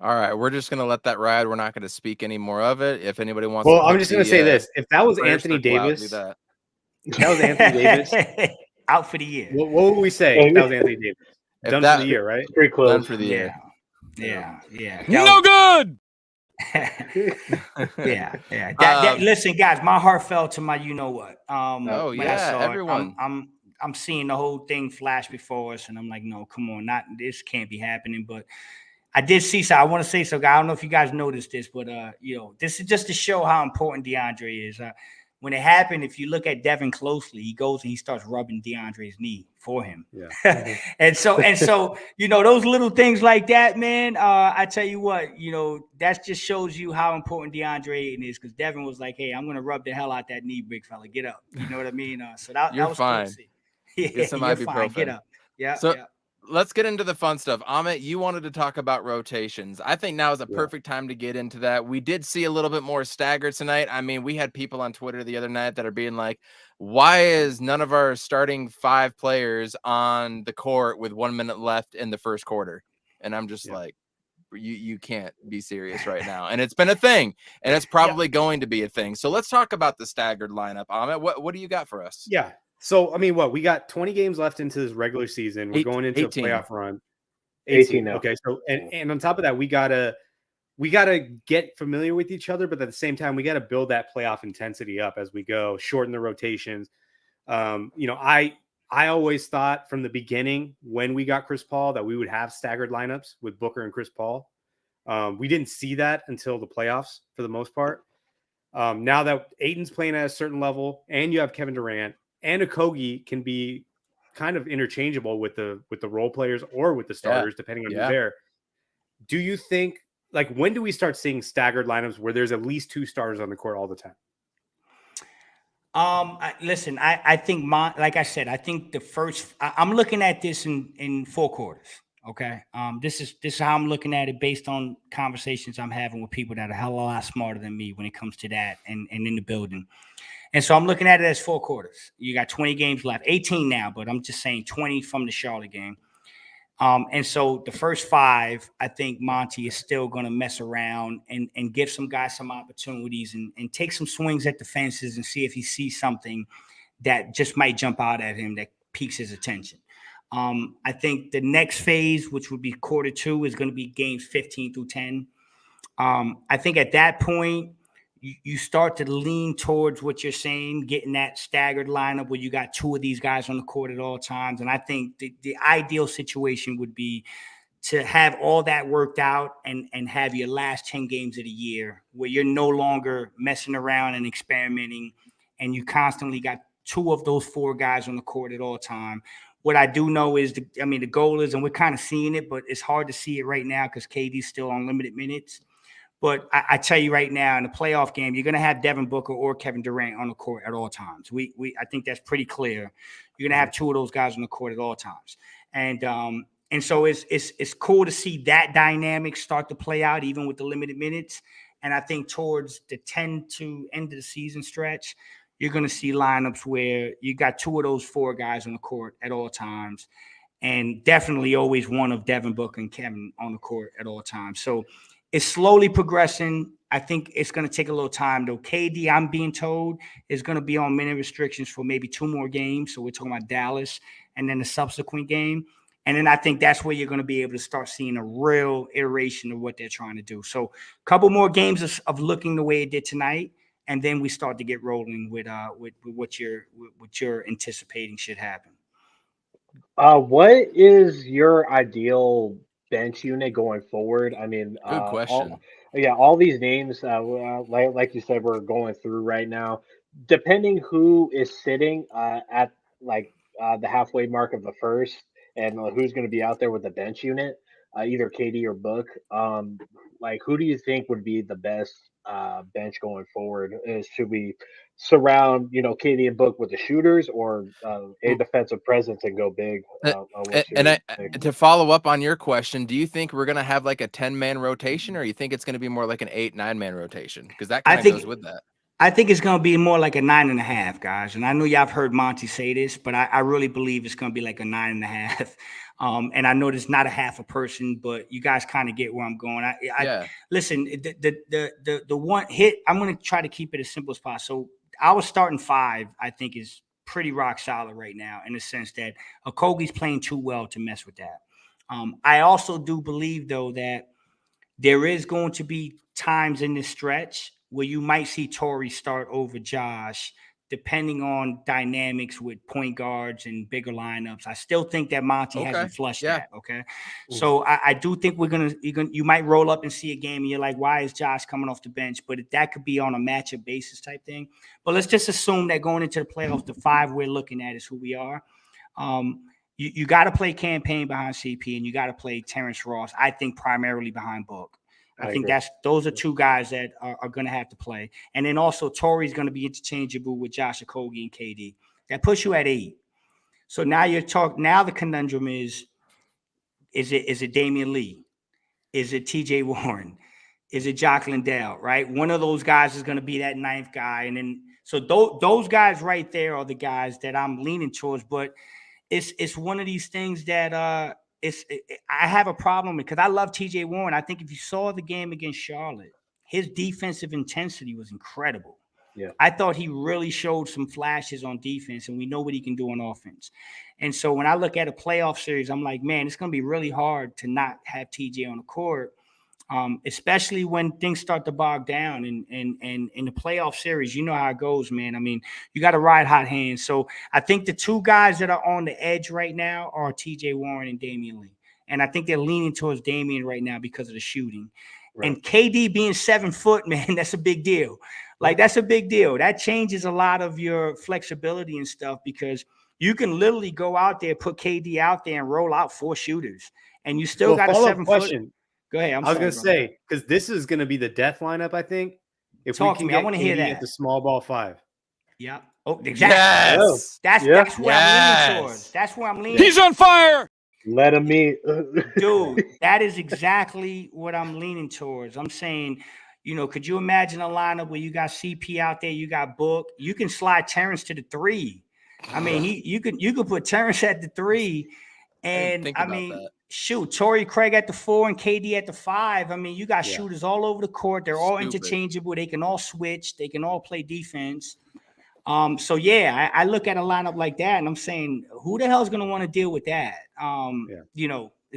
All right, we're just going to let that ride. We're not going to speak any more of it. If anybody wants to I'm just going to say this. If that was Anthony Davis, out for the year. What would we say if that was Anthony Davis? Done for the year, right? Pretty close. Done for the year. Yeah. No good! Yeah. Listen, guys, my heart fell to my you know what. Oh When I yeah, saw everyone. it, I'm seeing the whole thing flash before us, and I'm like, no, come on, not this can't be happening. But I did see so. I want to say so. I don't know if you guys noticed this, but this is just to show how important DeAndre is. When it happened, if you look at Devin closely, he goes and he starts rubbing DeAndre's knee for him. Yeah. and so, those little things like that, man. I tell you what, that just shows you how important DeAndre is, because Devin was like, "Hey, I'm gonna rub the hell out that knee, big fella. Get up." You know what I mean? So that You're was cool to fine. see. Get some You're fine. Get ibuprofen. up. Yeah. So yeah. let's get into the fun stuff. Amit, you wanted to talk about rotations. I think now is a perfect time to get into that. We did see a little bit more staggered tonight. I mean, we had people on Twitter the other night that are being like, why is none of our starting 5 players on the court with 1 minute left in the first quarter? And I'm just like, you can't be serious right now. And it's been a thing, and it's probably going to be a thing. So let's talk about the staggered lineup. Amit, what do you got for us? Yeah. So, I mean, we got 20 games left into this regular season. We're going into 18. a playoff run. 18 now. Okay. So, and on top of that, we gotta get familiar with each other, but at the same time, we got to build that playoff intensity up as we go, shorten the rotations. I always thought from the beginning when we got Chris Paul that we would have staggered lineups with Booker and Chris Paul. We didn't see that until the playoffs for the most part. Now that Ayton's playing at a certain level, and you have Kevin Durant, and Okogie can be kind of interchangeable with the role players or with the starters, depending on who's there. Do you think, like, when do we start seeing staggered lineups where there's at least 2 starters on the court all the time? Listen, I think like I said, I think the first, I'm looking at this in 4 quarters. Okay. This is how I'm looking at it based on conversations I'm having with people that are a hell of a lot smarter than me when it comes to that and in the building. And so I'm looking at it as 4 quarters. You got 20 games left, 18 now, but I'm just saying 20 from the Charlotte game. And so the first 5, I think Monty is still going to mess around and give some guys some opportunities and take some swings at the fences and see if he sees something that just might jump out at him that piques his attention. I think the next phase, which would be quarter 2, is going to be games 15 through 10. I think at that point, you start to lean towards what you're saying, getting that staggered lineup where you got 2 of these guys on the court at all times. And I think the ideal situation would be to have all that worked out and have your last 10 games of the year where you're no longer messing around and experimenting, and you constantly got 2 of those 4 guys on the court at all time. What I do know is, the goal is, and we're kind of seeing it, but it's hard to see it right now because KD's still on limited minutes. But I tell you right now, in the playoff game, you're going to have Devin Booker or Kevin Durant on the court at all times. I think that's pretty clear. You're going to have 2 of those guys on the court at all times. And so it's cool to see that dynamic start to play out, even with the limited minutes. And I think towards the 10 to end of the season stretch, you're going to see lineups where you got 2 of those 4 guys on the court at all times, and definitely always one of Devin Booker and Kevin on the court at all times. So it's slowly progressing. I think it's going to take a little time, though. KD, I'm being told, is going to be on minute restrictions for maybe 2 more games. So we're talking about Dallas and then the subsequent game. And then I think that's where you're going to be able to start seeing a real iteration of what they're trying to do. So a couple more games of looking the way it did tonight, and then we start to get rolling with what you're anticipating should happen. What is your ideal bench unit going forward? I mean, Good question. all these names, like you said, we're going through right now. Depending who is sitting at the halfway mark of the first, and who's going to be out there with the bench unit, either KD or Book. Who do you think would be the best bench going forward? Should we surround, KD and Book with the shooters, or a defensive presence and go big? To follow up on your question, do you think we're going to have like a 10-man rotation, or you think it's going to be more like an 8-9-man rotation? Because that kind of goes with that. I think it's going to be more like a 9.5, guys. And I know y'all have heard Monty say this, but I really believe it's going to be like a 9.5. And I know there's not a half a person, but you guys kind of get where I'm going. Listen, the one hit, I'm going to try to keep it as simple as possible. So our starting 5, I think, is pretty rock solid right now, in the sense that Okogie's playing too well to mess with that. I also do believe, though, that there is going to be times in this stretch where you might see Torrey start over Josh, depending on dynamics with point guards and bigger lineups. I still think that Monty hasn't flushed that. Okay. So I do think you might roll up and see a game and you're like, why is Josh coming off the bench? But that could be on a matchup basis type thing. But let's just assume that going into the playoffs, the 5 we're looking at is who we are. You got to play Campaign behind CP and you got to play Terrence Ross, I think, primarily behind Book. I think those are 2 guys that are going to have to play. And then also Torrey's going to be interchangeable with Josh Okogie and KD. That puts you at 8. So now now the conundrum is it Damian Lee? Is it TJ Warren? Is it Jock Landale, right? One of those guys is going to be that 9th guy. And then, so those guys right there are the guys that I'm leaning towards, but it's one of these things that, I have a problem with, because I love TJ Warren. I think if you saw the game against Charlotte, his defensive intensity was incredible. Yeah. I thought he really showed some flashes on defense, and we know what he can do on offense. And so when I look at a playoff series, I'm like, man, it's going to be really hard to not have TJ on the court, especially when things start to bog down. And in the playoff series, you know how it goes, man. I mean, you got to ride hot hands. So I think the 2 guys that are on the edge right now are TJ Warren and Damian Lee. And I think they're leaning towards Damian right now because of the shooting. Right. And KD being 7 foot, man, that's a big deal. Like, that's a big deal. That changes a lot of your flexibility and stuff, because you can literally go out there, put KD out there and roll out 4 shooters. And you still got a 7 question. Foot. Go ahead. I was going to say, because this is going to be the death lineup, I think. If we can get KD at the small ball 5. Yeah. Oh, exactly. Yes. That's where I'm leaning towards. That's where I'm leaning. He's on fire. Let him meet. Dude, that is exactly what I'm leaning towards. I'm saying, could you imagine a lineup where you got CP out there, you got Book, you can slide Terrence to the 3. I mean, you could put Terrence at the 3, and I mean, shoot, Torrey Craig at the 4 and KD at the 5. I mean, you got shooters all over the court. They're all interchangeable. They can all switch. They can all play defense. So yeah, I look at a lineup like that, and I'm saying, who the hell is going to want to deal with that?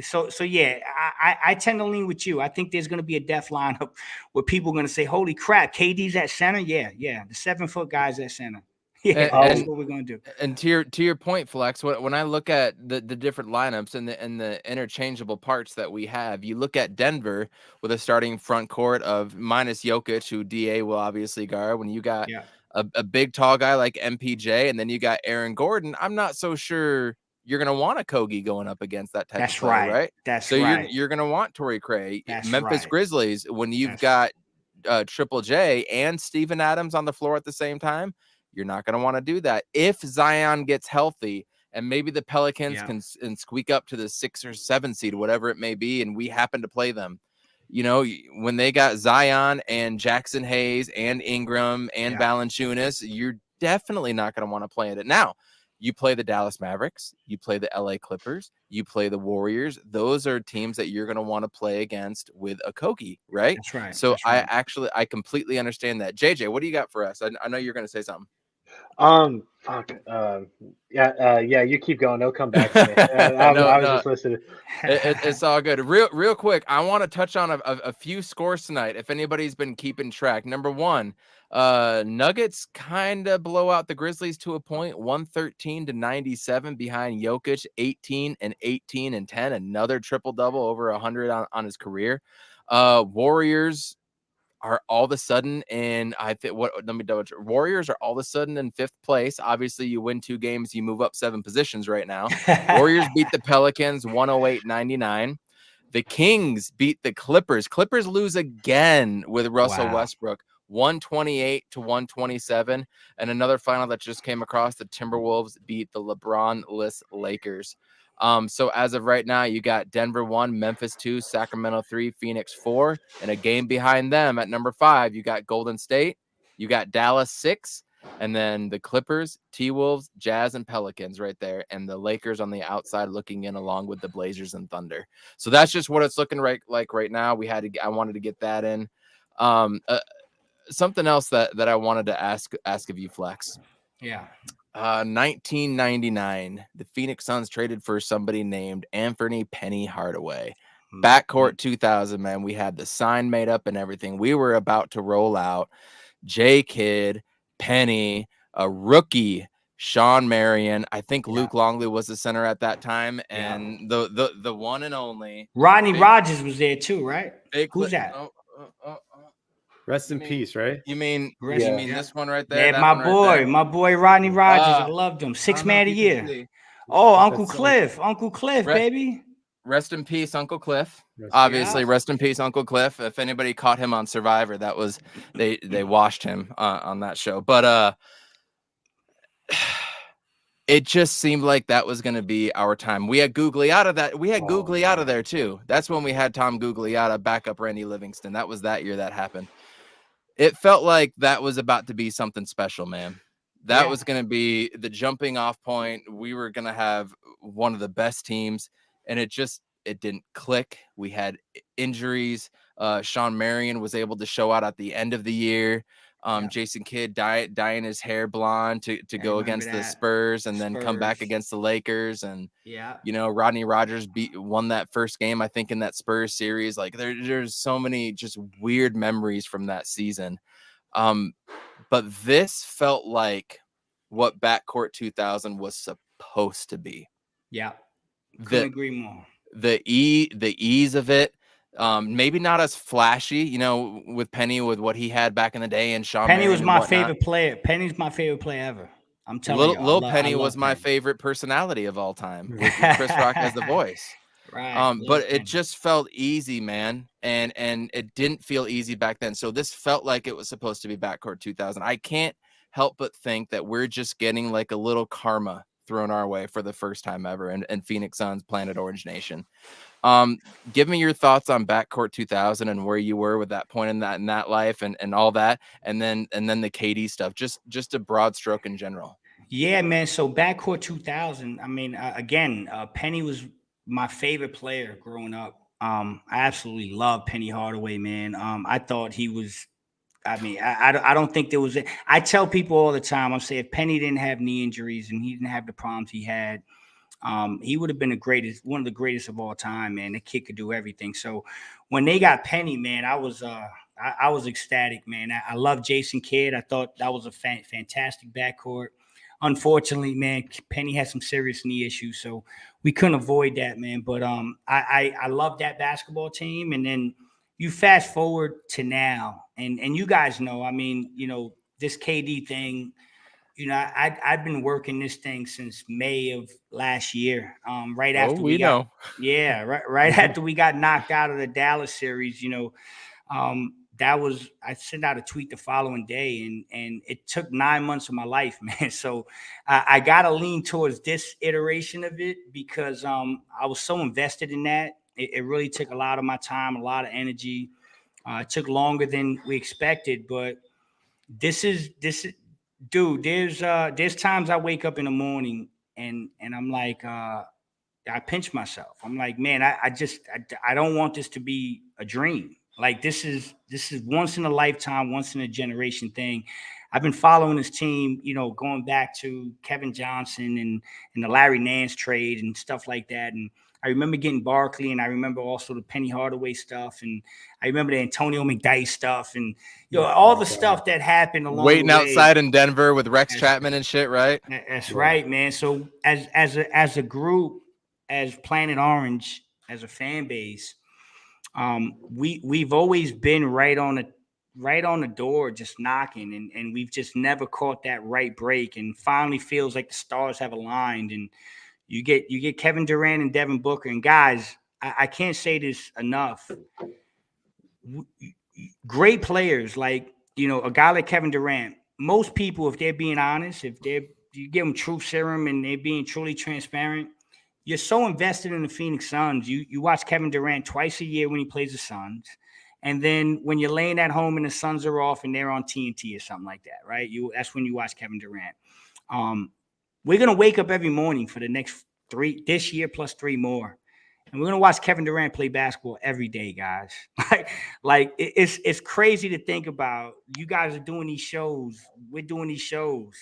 So yeah, I tend to lean with you. I think there's going to be a death lineup where people are going to say, "Holy crap, KD's at center." Yeah, the 7 foot guy's at center. Yeah, that's what we're going to do. And to your point, Flex, when I look at the different lineups and the interchangeable parts that we have, you look at Denver with a starting front court of minus Jokic, who DA will obviously guard. When you got a big tall guy like MPJ, and then you got Aaron Gordon, I'm not so sure you're going to want a Kogi going up against that type of player, right? That's so right. You're going to want Torrey Craig. That's Memphis right. Grizzlies, when you've got Triple J and Steven Adams on the floor at the same time, you're not going to want to do that. If Zion gets healthy and maybe the Pelicans can squeak up to the 6 or 7 seed, whatever it may be, and we happen to play them, when they got Zion and Jackson Hayes and Ingram and Valanciunas, you're definitely not going to want to play it. Now, you play the Dallas Mavericks, you play the LA Clippers, you play the Warriors. Those are teams that you're going to want to play against with a Kogi, right? That's right. So That's right. I completely understand that. JJ, what do you got for us? I know you're going to say something. You keep going. They'll come back to me. I was just listening. It's all good. Real quick, I want to touch on a few scores tonight, if anybody's been keeping track. Number 1, Nuggets kind of blow out the Grizzlies to a point, 113-97 behind Jokic, 18 and 18 and 10, another triple-double, over 100 on his career. Warriors are all of a sudden Warriors are all of a sudden in 5th place. Obviously, you win 2 games, you move up 7 positions right now. Warriors beat the Pelicans 108-99. The Kings beat the Clippers. Clippers lose again with Russell Westbrook, 128-127. And another final that just came across, the Timberwolves beat the LeBron-less Lakers. So as of right now, you got Denver 1, Memphis 2, Sacramento 3, Phoenix 4, and a game behind them at number 5. You got Golden State, you got Dallas 6, and then the Clippers, T-Wolves, Jazz, and Pelicans right there, and the Lakers on the outside looking in along with the Blazers and Thunder. So that's just what it's looking like right now. I wanted to get that in. Something else that I wanted to ask of you, Flex. Yeah. 1999, the Phoenix Suns traded for somebody named Anthony Penny Hardaway. Backcourt 2000, man. We had the sign made up and everything. We were about to roll out J Kidd, Penny, a rookie, Sean Marion. I think Luke Longley was the center at that time, and the one and only Rodney Rogers was there too, right? Who's that? Rest in peace, right? You mean this one right there? Yeah, That my one right there? my boy Rodney Rogers. I loved him. 6 man of the year. Oh, Uncle Cliff, baby. Rest in peace, Uncle Cliff. Obviously, rest in peace, Uncle Cliff. If anybody caught him on Survivor, that was they washed him on that show. But it just seemed like that was going to be our time. We had Gugliotta out of there too. That's when we had Tom Gugliotta back up Randy Livingston. That was that year that happened. It felt like that was about to be something special, man. That was going to be the jumping off point. We were going to have one of the best teams, and it didn't click. We had injuries. Sean Marion was able to show out at the end of the year. Jason Kidd dyeing his hair blonde to go against the Spurs and then come back against the Lakers. And, Rodney Rogers won that first game, I think, in that Spurs series. Like there's so many just weird memories from that season. But this felt like what Backcourt 2000 was supposed to be. Yeah. Couldn't agree more. The ease of it. Maybe not as flashy, with Penny, with what he had back in the day, and Sean Penny Marion was my favorite player. Penny's my favorite player ever. I'm telling you. Lil Penny was my favorite personality of all time, with Chris Rock as the voice. Right. But it just felt easy, man. And it didn't feel easy back then. So this felt like it was supposed to be Backcourt 2000. I can't help but think that we're just getting like a little karma thrown our way for the first time ever in Phoenix Suns Planet Orange Nation. Give me your thoughts on Backcourt 2000 and where you were with that point in that life and all that, and then the KD stuff, just a broad stroke in general. Yeah, man. So Backcourt 2000. I mean, again, Penny was my favorite player growing up. I absolutely love Penny Hardaway, man. I thought he was. I mean, I don't think there was. I tell people all the time. I say if Penny didn't have knee injuries and he didn't have the problems he had, he would have been one of the greatest of all time, man. The kid could do everything. So when they got Penny, man, I was ecstatic, man. I love Jason Kidd. I thought that was a fantastic backcourt. Unfortunately, man, Penny had some serious knee issues, so we couldn't avoid that, man. But I love that basketball team. And then you fast forward to now, and you guys know, I mean, this KD thing. I've been working this thing since May of last year. Right after right after we got knocked out of the Dallas series, I sent out a tweet the following day, and it took 9 months of my life, man. So I got to lean towards this iteration of it because I was so invested in that. It really took a lot of my time, a lot of energy. It took longer than we expected, but this is. Dude, there's times I wake up in the morning and I'm like, I pinch myself. I'm like, man, I don't want this to be a dream. Like this is once in a lifetime, once in a generation thing. I've been following this team, going back to Kevin Johnson and the Larry Nance trade and stuff like that. And I remember getting Barkley, and I remember also the Penny Hardaway stuff, and I remember the Antonio McDyess stuff, and all the stuff that happened along waiting the way. Outside in Denver with Rex Chapman and shit, right? That's right, man. So as a group, as Planet Orange, as a fan base, we've always been right on the door, just knocking, and we've just never caught that right break, and finally feels like the stars have aligned, and you get Kevin Durant and Devin Booker. And guys, I can't say this enough. Great players, like, a guy like Kevin Durant, most people, if they're being honest, you give them truth serum and they're being truly transparent, you're so invested in the Phoenix Suns. You watch Kevin Durant twice a year when he plays the Suns. And then when you're laying at home and the Suns are off and they're on TNT or something like that, right? That's when you watch Kevin Durant. We're going to wake up every morning for the next 3 this year plus 3 more. And we're going to watch Kevin Durant play basketball every day, guys. Like it's crazy to think about. You guys are doing these shows. We're doing these shows.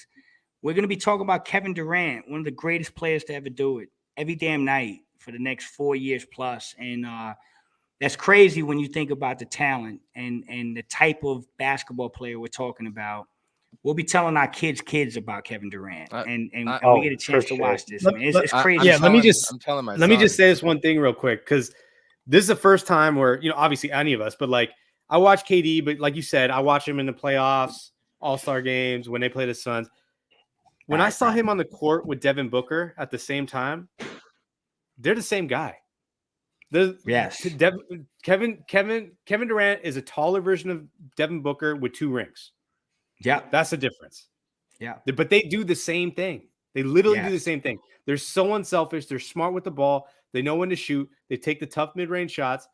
We're going to be talking about Kevin Durant, one of the greatest players to ever do it, every damn night for the next 4 years plus. And that's crazy when you think about the talent and the type of basketball player we're talking about. We'll be telling our kids about Kevin Durant, and we get a chance to watch this, man. It's crazy. I'm telling my let me just son. say this one thing real quick, because this is the first time where, obviously any of us, but like I watch KD, but like you said, I watch him in the playoffs, All-Star games when they play the Suns. When I saw him on the court with Devin Booker at the same time, they're the same guy. Yes. Kevin Durant is a taller version of Devin Booker with 2 rings. Yeah. That's the difference. Yeah. But they do the same thing. They literally do the same thing. They're so unselfish. They're smart with the ball. They know when to shoot. They take the tough mid-range shots.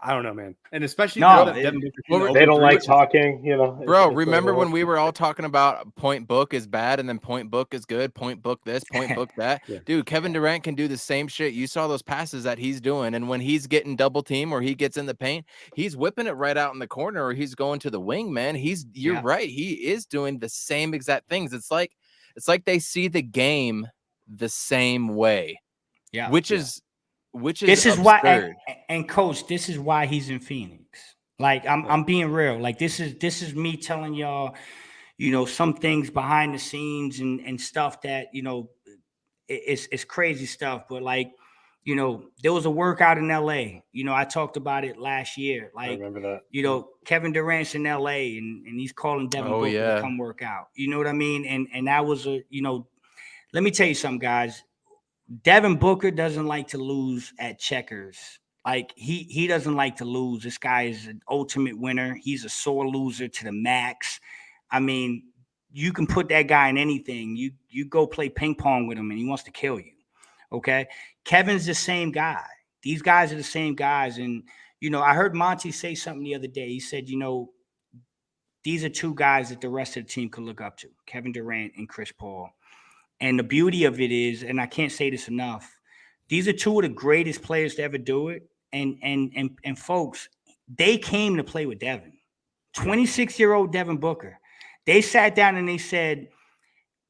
I don't know, man. And especially now that Devin Booker, they don't like talking, Bro, remember when we were all talking about point book is bad and then point book is good, point book this, point book that? Dude, Kevin Durant can do the same shit. You saw those passes that he's doing, and when he's getting double team or he gets in the paint, he's whipping it right out in the corner, or he's going to the wing, man. You're right. He is doing the same exact things. It's like they see the game the same way. Yeah. Which is this is absurd. why, and coach, this is why he's in Phoenix. Like I'm being real. Like this is me telling y'all, some things behind the scenes and stuff that it's crazy stuff. But like, there was a workout in LA. I talked about it last year. Like, I remember that. Kevin Durant's in LA and he's calling Devin Booker to come work out. You know what I mean? And that was let me tell you something, guys. Devin Booker doesn't like to lose at checkers. Like he doesn't like to lose. This guy is an ultimate winner. He's a sore loser to the max. I mean, you can put that guy in anything. You go play ping pong with him and he wants to kill you. Okay. Kevin's the same guy. These guys are the same guys. And, I heard Monty say something the other day. He said, these are 2 guys that the rest of the team could look up to, Kevin Durant and Chris Paul. And the beauty of it is, and I can't say this enough, these are 2 of the greatest players to ever do it. And folks, they came to play with Devin. 26-year-old Devin Booker. They sat down and they said,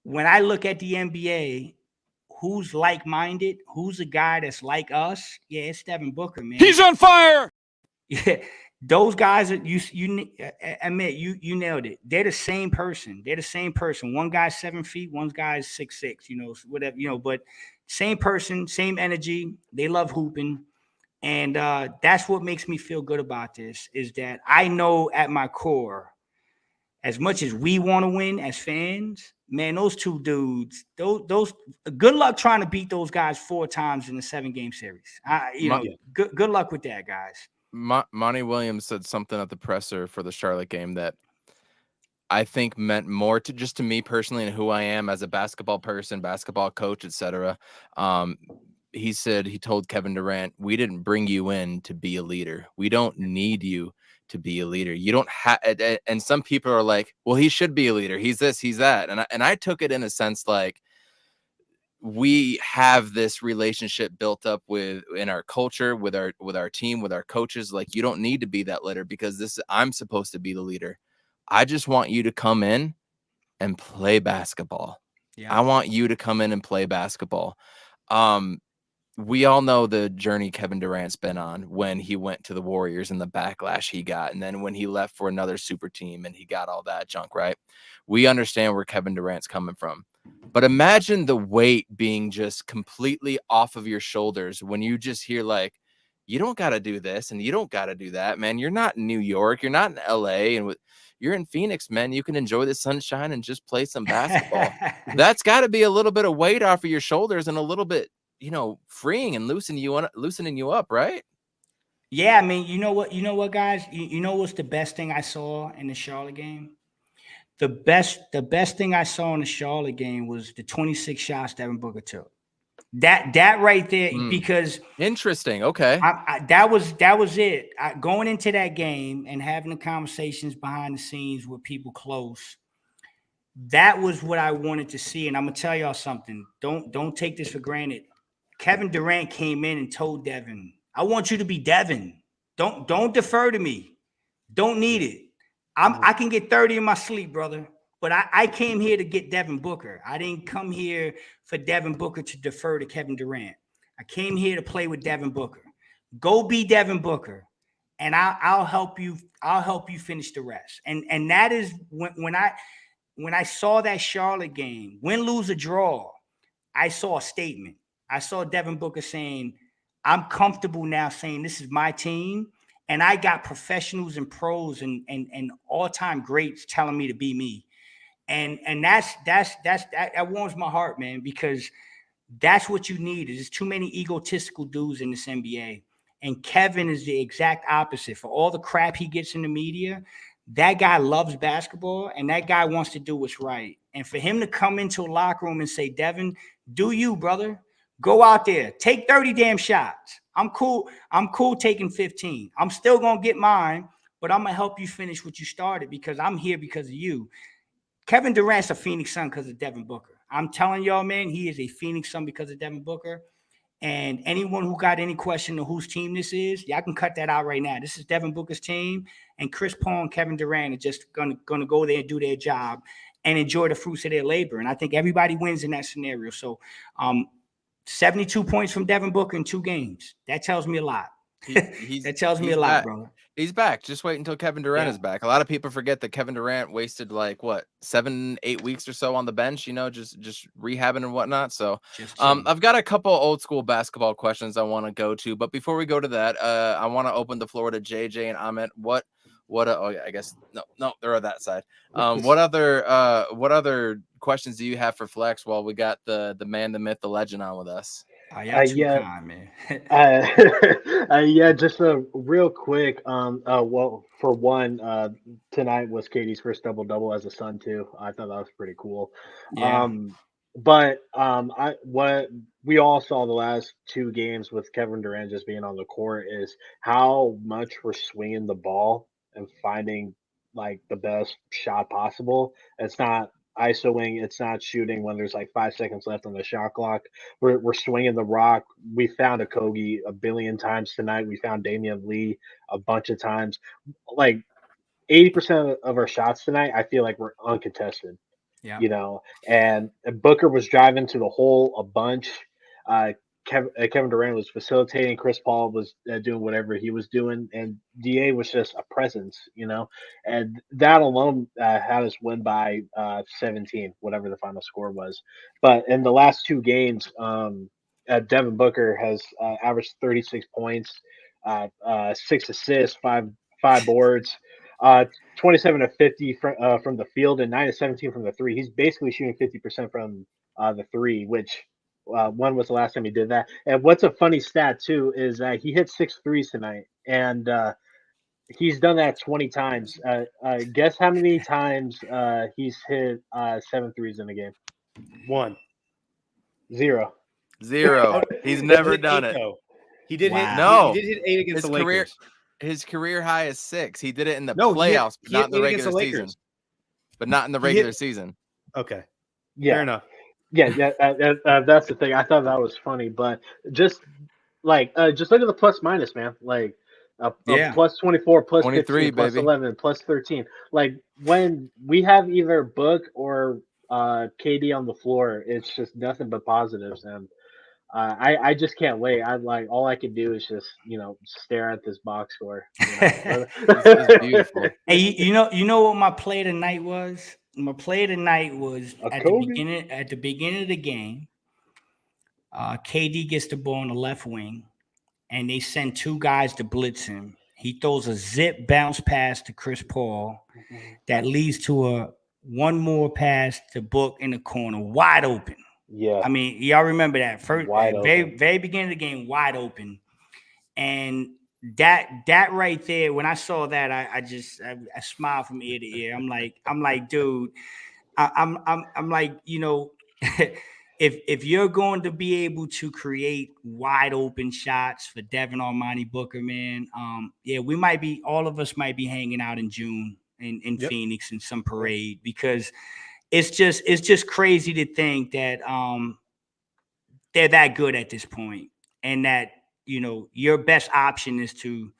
when I look at the NBA, who's like-minded, who's a guy that's like us? Yeah, it's Devin Booker, man. He's on fire. Yeah. Those guys, you admit, you nailed it. They're the same person. They're the same person. One guy's 7 feet, one guy's 6'6", whatever, but same person, same energy. They love hooping. And that's what makes me feel good about this, is that I know at my core, as much as we want to win as fans, man, those 2 dudes, those good luck trying to beat those guys 4 times in the 7-game series. Good luck with that, guys. Monty Williams said something at the presser for the Charlotte game that I think meant more to me personally and who I am as a basketball person, basketball coach, etc. He said, he told Kevin Durant, we didn't bring you in to be a leader. We don't need you to be a leader. You don't have, and some people are like, well, he should be a leader. He's this, he's that. And I took it in a sense like, we have this relationship built up in our culture, with our team, with our coaches. Like, you don't need to be that leader because I'm supposed to be the leader. I just want you to come in and play basketball. Yeah. I want you to come in and play basketball. We all know the journey Kevin Durant's been on when he went to the Warriors and the backlash he got. And then when he left for another super team and he got all that junk, right? We understand where Kevin Durant's coming from. But imagine the weight being just completely off of your shoulders when you just hear like, you don't got to do this and you don't got to do that, man. You're not in New York. You're not in LA. And you're in Phoenix, man. You can enjoy the sunshine and just play some basketball. That's got to be a little bit of weight off of your shoulders and a little bit, freeing and loosening you up, right? Yeah, I mean, you know what, guys? You know what's the best thing I saw in the Charlotte game? The best thing I saw in the Charlotte game was the 26 shots Devin Booker took. That right there, because interesting. Okay, that was it. Going into that game and having the conversations behind the scenes with people close. That was what I wanted to see, and I'm gonna tell y'all something. Don't take this for granted. Kevin Durant came in and told Devin, "I want you to be Devin. Don't defer to me. Don't need it. I can get 30 in my sleep, brother. But I came here to get Devin Booker. I didn't come here for Devin Booker to defer to Kevin Durant. I came here to play with Devin Booker. Go be Devin Booker, and I'll help you. I'll help you finish the rest. And that is when I saw that Charlotte game, win, lose, or draw, I saw a statement. I saw Devin Booker saying, I'm comfortable now saying this is my team. And I got professionals and pros and all-time greats telling me to be me. And that warms my heart, man, because that's what you need. There's too many egotistical dudes in this NBA. And Kevin is the exact opposite. For all the crap he gets in the media, that guy loves basketball and that guy wants to do what's right. And for him to come into a locker room and say, Devin, do you, brother? Go out there, take 30 damn shots. I'm cool. I'm cool taking 15. I'm still going to get mine, but I'm going to help you finish what you started because I'm here because of you. Kevin Durant's a Phoenix Sun because of Devin Booker. I'm telling y'all, man, he is a Phoenix Sun because of Devin Booker. And anyone who got any question of whose team this is, y'all can cut that out right now. This is Devin Booker's team, and Chris Paul and Kevin Durant are just gonna go there and do their job and enjoy the fruits of their labor. And I think everybody wins in that scenario. So 72 points from Devin Booker in 2 games. That tells me a lot. That tells me a lot, brother. He's back. Just wait until Kevin Durant is back. A lot of people forget that Kevin Durant wasted like what 7-8 weeks or so on the bench, just rehabbing and whatnot. So I've got a couple old school basketball questions I want to go to, but before we go to that, I want to open the floor to JJ and Amit. Oh yeah, I guess no, they're on that side. What other questions do you have for Flex while we got the man, the myth, the legend on with us? Kind, man. Yeah, just real quick. Well, for one, tonight was Katie's first double as a son too. I thought that was pretty cool. Yeah. But what we all saw the last 2 games with Kevin Durant just being on the court is how much we're swinging the ball and finding like the best shot possible. It's not ISOing, it's not shooting when there's like 5 seconds left on the shot clock. We're swinging the rock. We found Okogie a billion times tonight. We found Damian Lee a bunch of times. Like 80% of our shots tonight, I feel like we're uncontested. Yeah. And Booker was driving to the hole a bunch. Kevin Durant was facilitating. Chris Paul was doing whatever he was doing, and Da was just a presence, and that alone had us win by 17, whatever the final score was. But in the last 2 games, Devin Booker has averaged 36 points, 6 assists, five boards. 27 of 50 from the field and 9 of 17 from the 3. He's basically shooting 50% from the 3, which when was the last time he did that? And what's a funny stat too is he hit 6 threes tonight, and he's done that 20 times. Guess how many times he's hit 7 threes in a game? 1. 0. He's never done it. He did hit. No, he did hit 8 against the Lakers. His career high is 6. He did it in the playoffs, but not in the regular season. But not in the regular season. Okay. Yeah. Fair enough. Yeah. That's the thing. I thought that was funny, but just look at the plus minus, man. Like plus 24, plus 23, 15, plus baby. 11, plus 13. Like when we have either Book or KD on the floor, it's just nothing but positives, and I just can't wait. All I can do is just stare at this box score. It's beautiful. Hey, you know what my play tonight was? My play tonight was at the beginning of the game. KD gets the ball on the left wing, and they send 2 guys to blitz him. He throws a zip bounce pass to Chris Paul that leads to one more pass to Book in the corner, wide open. Yeah. I mean, y'all remember that very beginning of the game, wide open. And that right there, when I saw that, I smiled from ear to ear. I'm like, dude, I'm like, if you're going to be able to create wide open shots for Devin Armani Booker, man, all of us might be hanging out in June in Phoenix in some parade, because it's just crazy to think that they're that good at this point, and that your best option is to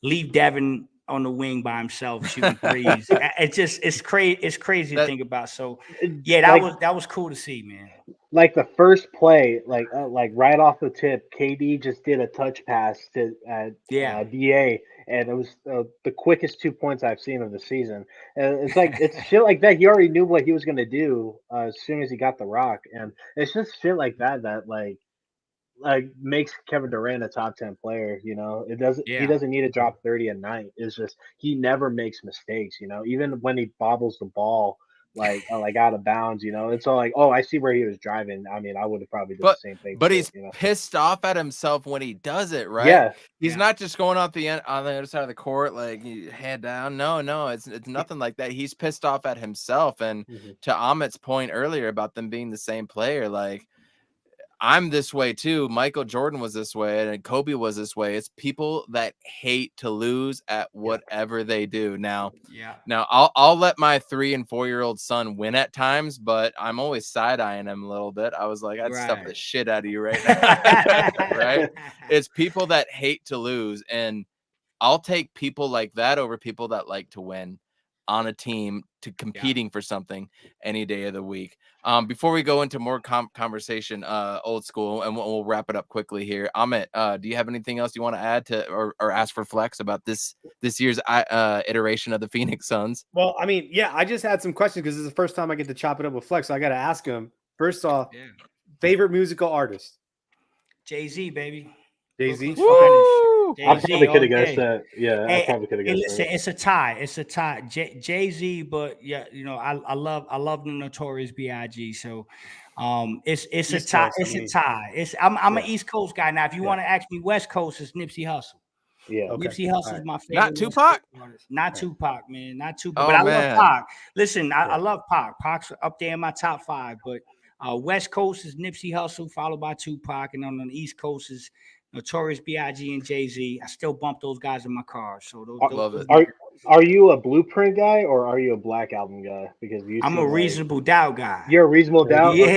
leave Devin on the wing by himself shooting threes. It's crazy. It's crazy to think about. So yeah, that was cool to see, man. Like the first play, like right off the tip, KD just did a touch pass to DA, and it was the quickest 2 points I've seen of the season. And it's like it's shit like that. He already knew what he was gonna do as soon as he got the rock, and it's just shit like that that like makes Kevin Durant a top 10 player. You know, he doesn't need to drop 30 a night. It's just he never makes mistakes. You know, even when he bobbles the ball like out of bounds, you know, it's all like, oh, I see where he was driving. I mean, I would have probably done the same thing. But too, he's you know? pissed off at himself when he does it, right? Yeah. He's not just going off the on the other side of the court, like head down. No, it's nothing like that. He's pissed off at himself. And to Amit's point earlier about them being the same player, like I'm this way too. Michael Jordan was this way, and Kobe was this way. It's people that hate to lose at whatever they do. Now, I'll let my 3 and 4-year-old son win at times, but I'm always side eyeing him a little bit. I was like, I'd stuff the shit out of you right now, right? It's people that hate to lose, and I'll take people like that over people that like to win on a team to competing for something any day of the week. Before we go into more conversation, old school, and we'll wrap it up quickly here. Amit, do you have anything else you want to add to or ask for Flex about this year's iteration of the Phoenix Suns? Well, I mean, I just had some questions because this is the first time I get to chop it up with Flex. So I got to ask him first off, favorite musical artist? Jay-Z, baby. Jay-Z. I probably could have guessed that. Yeah, I probably could have guessed that. It's a tie. It's a tie. Jay-Z, but you know, I love the Notorious B.I.G. So it's a tie. It's a tie. I'm an East Coast guy. Now, if you want to ask me West Coast, it's Nipsey Hussle. Yeah, Nipsey Hussle is my favorite. Not Tupac. Not Tupac, man. Not Tupac. But I love Pac. Listen, I love Pac. Pac's up there in my top 5. But West Coast is Nipsey Hussle, followed by Tupac, and on the East Coast is Notorious B.I.G. and Jay-Z. I still bump those guys in my car. So those Are you a Blueprint guy or are you a Black Album guy? Because I'm a Reasonable Doubt guy. You're a Reasonable Doubt. Yeah,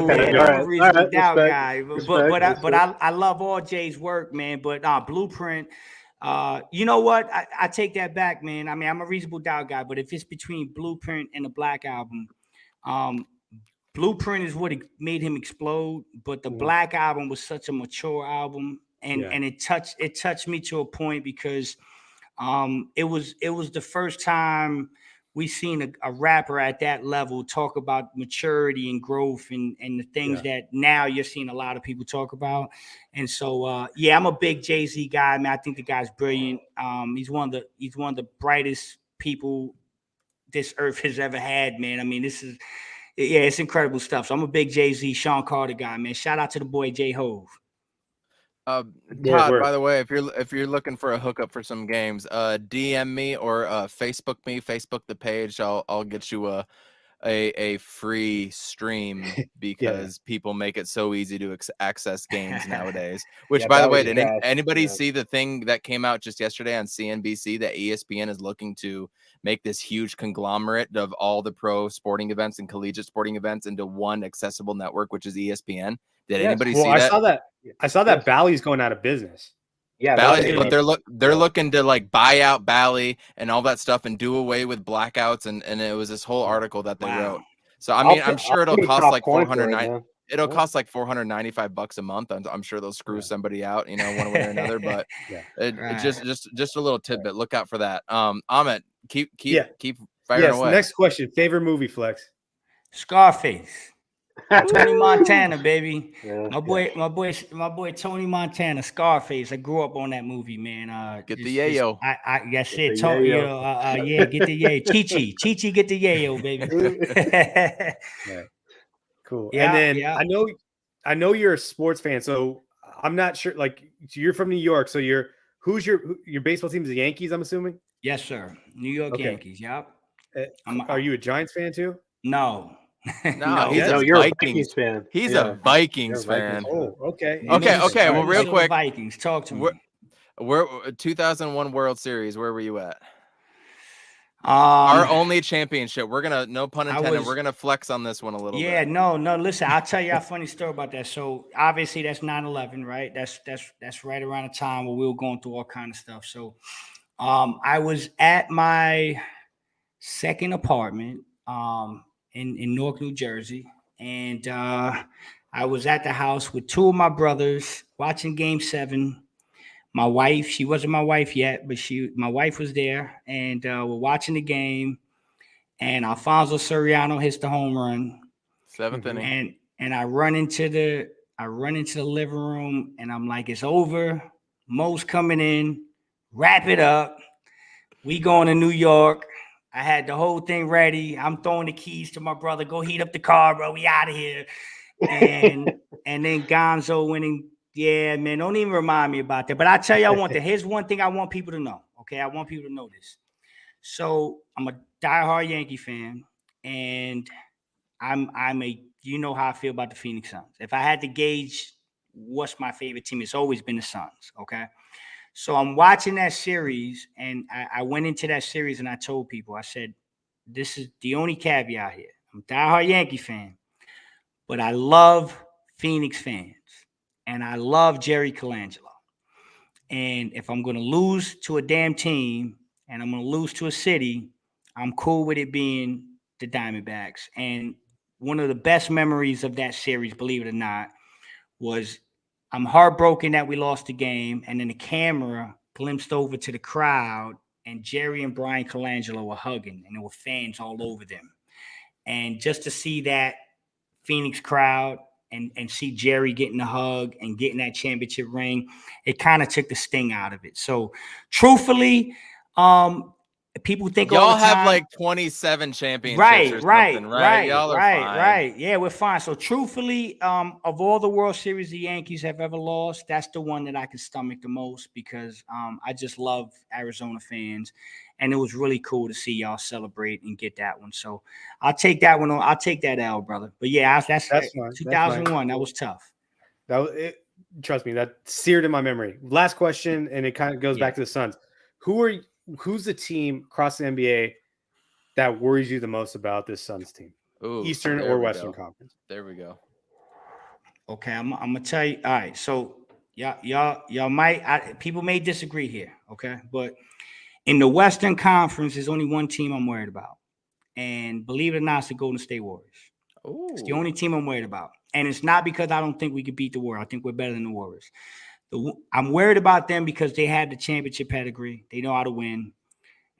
man, I'm a Reasonable Doubt guy. But I love all Jay's work, man. But Blueprint. You know what? I take that back, man. I mean, I'm a Reasonable Doubt guy, but if it's between Blueprint and the Black Album, Blueprint is what made him explode, but the Black Album was such a mature album, and it touched me to a point because it was the first time we seen a rapper at that level talk about maturity and growth and the things that now you're seeing a lot of people talk about. And so I'm a big Jay-Z guy, man. I think the guy's brilliant. He's one of the brightest people this earth has ever had, man. I mean, it's incredible stuff. So I'm a big Jay-Z, Sean Carter guy, man. Shout out to the boy J-Hove. Todd, by the way, if you're looking for a hookup for some games, DM me or Facebook the page. I'll get you a free stream because people make it so easy to access games nowadays. Which, by the way, did anybody see the thing that came out just yesterday on CNBC that ESPN is looking to make this huge conglomerate of all the pro sporting events and collegiate sporting events into one accessible network, which is ESPN? Did anybody see that? I saw that Bally's going out of business. Yeah, Bally, but they're looking to like buy out Bally and all that stuff and do away with blackouts, and it was this whole article that they wrote. So I mean, I'm sure it'll cost like $490. It'll cost like $495 a month. I'm sure they'll screw somebody out, you know, one way or another. But just a little tidbit. Look out for that. Amit, keep firing away. Next question. Favorite movie, Flex? Scarface. Tony Montana, baby. My boy Tony Montana, Scarface. I grew up on that movie, man. Get the yayo. That's it. Tony, get the yayo. Chi-Chi, get the yayo, baby. Cool. Yeah, and then I know you're a sports fan, so I'm not sure. Like, you're from New York, so who's your baseball team is the Yankees, I'm assuming? Yes, sir. New York Yankees. Yep. Are you a Giants fan too? No. You're a Vikings fan. He's a Vikings fan. Oh, okay. Okay. Well, real quick, Vikings. Talk to me. We're 2001 World Series. Where were you at? Our only championship. We're gonna, no pun intended, we're gonna flex on this one a little bit. No. Listen, I'll tell you a funny story about that. So obviously that's 9/11, right? That's right around the time where we were going through all kind of stuff. So I was at my second apartment in Newark, New Jersey, and I was at the house with two of my brothers watching Game 7. My wife, she wasn't my wife yet, but my wife was there, and we're watching the game. And Alfonso Soriano hits the home run. 7th inning. And I run into the living room, and I'm like, it's over. Mo's coming in. Wrap it up. We going to New York. I had the whole thing ready. I'm throwing the keys to my brother. Go heat up the car, bro. We out of here. And then Gonzo winning. Yeah, man. Don't even remind me about that. But I tell you, here's one thing I want people to know. Okay, I want people to know this. So I'm a diehard Yankee fan, and I'm a you know how I feel about the Phoenix Suns. If I had to gauge what's my favorite team, it's always been the Suns. Okay. So I'm watching that series, and I went into that series and I told people, I said, this is the only caveat here. I'm a diehard Yankee fan, but I love Phoenix fans, and I love Jerry Colangelo. And if I'm going to lose to a damn team and I'm going to lose to a city, I'm cool with it being the Diamondbacks. And one of the best memories of that series, believe it or not, was I'm heartbroken that we lost the game, and then the camera glimpsed over to the crowd, and Jerry and Brian Colangelo were hugging, and there were fans all over them. And just to see that Phoenix crowd and see Jerry getting the hug and getting that championship ring, it kind of took the sting out of it. So, truthfully, people think y'all all the time, have like 27 championships or something, right? Y'all are fine. Right. Yeah, we're fine. So truthfully, of all the World Series the Yankees have ever lost, that's the one that I can stomach the most because I just love Arizona fans, and it was really cool to see y'all celebrate and get that one. So I'll take that one on. I'll take that L, brother. But yeah, that's fine. 2001. That was tough. That was it. Trust me, that seared in my memory. Last question, and it kind of goes back to the Suns. Who's the team across the NBA that worries you the most about this Suns team? Ooh, Eastern or Western Conference? There we go. Okay, I'm gonna tell you. All right, so y'all might people may disagree here. Okay, but in the Western Conference, there's only one team I'm worried about, and believe it or not, it's the Golden State Warriors. Ooh. It's the only team I'm worried about, and it's not because I don't think we could beat the Warriors. I think we're better than the Warriors. I'm worried about them because they have the championship pedigree. They know how to win.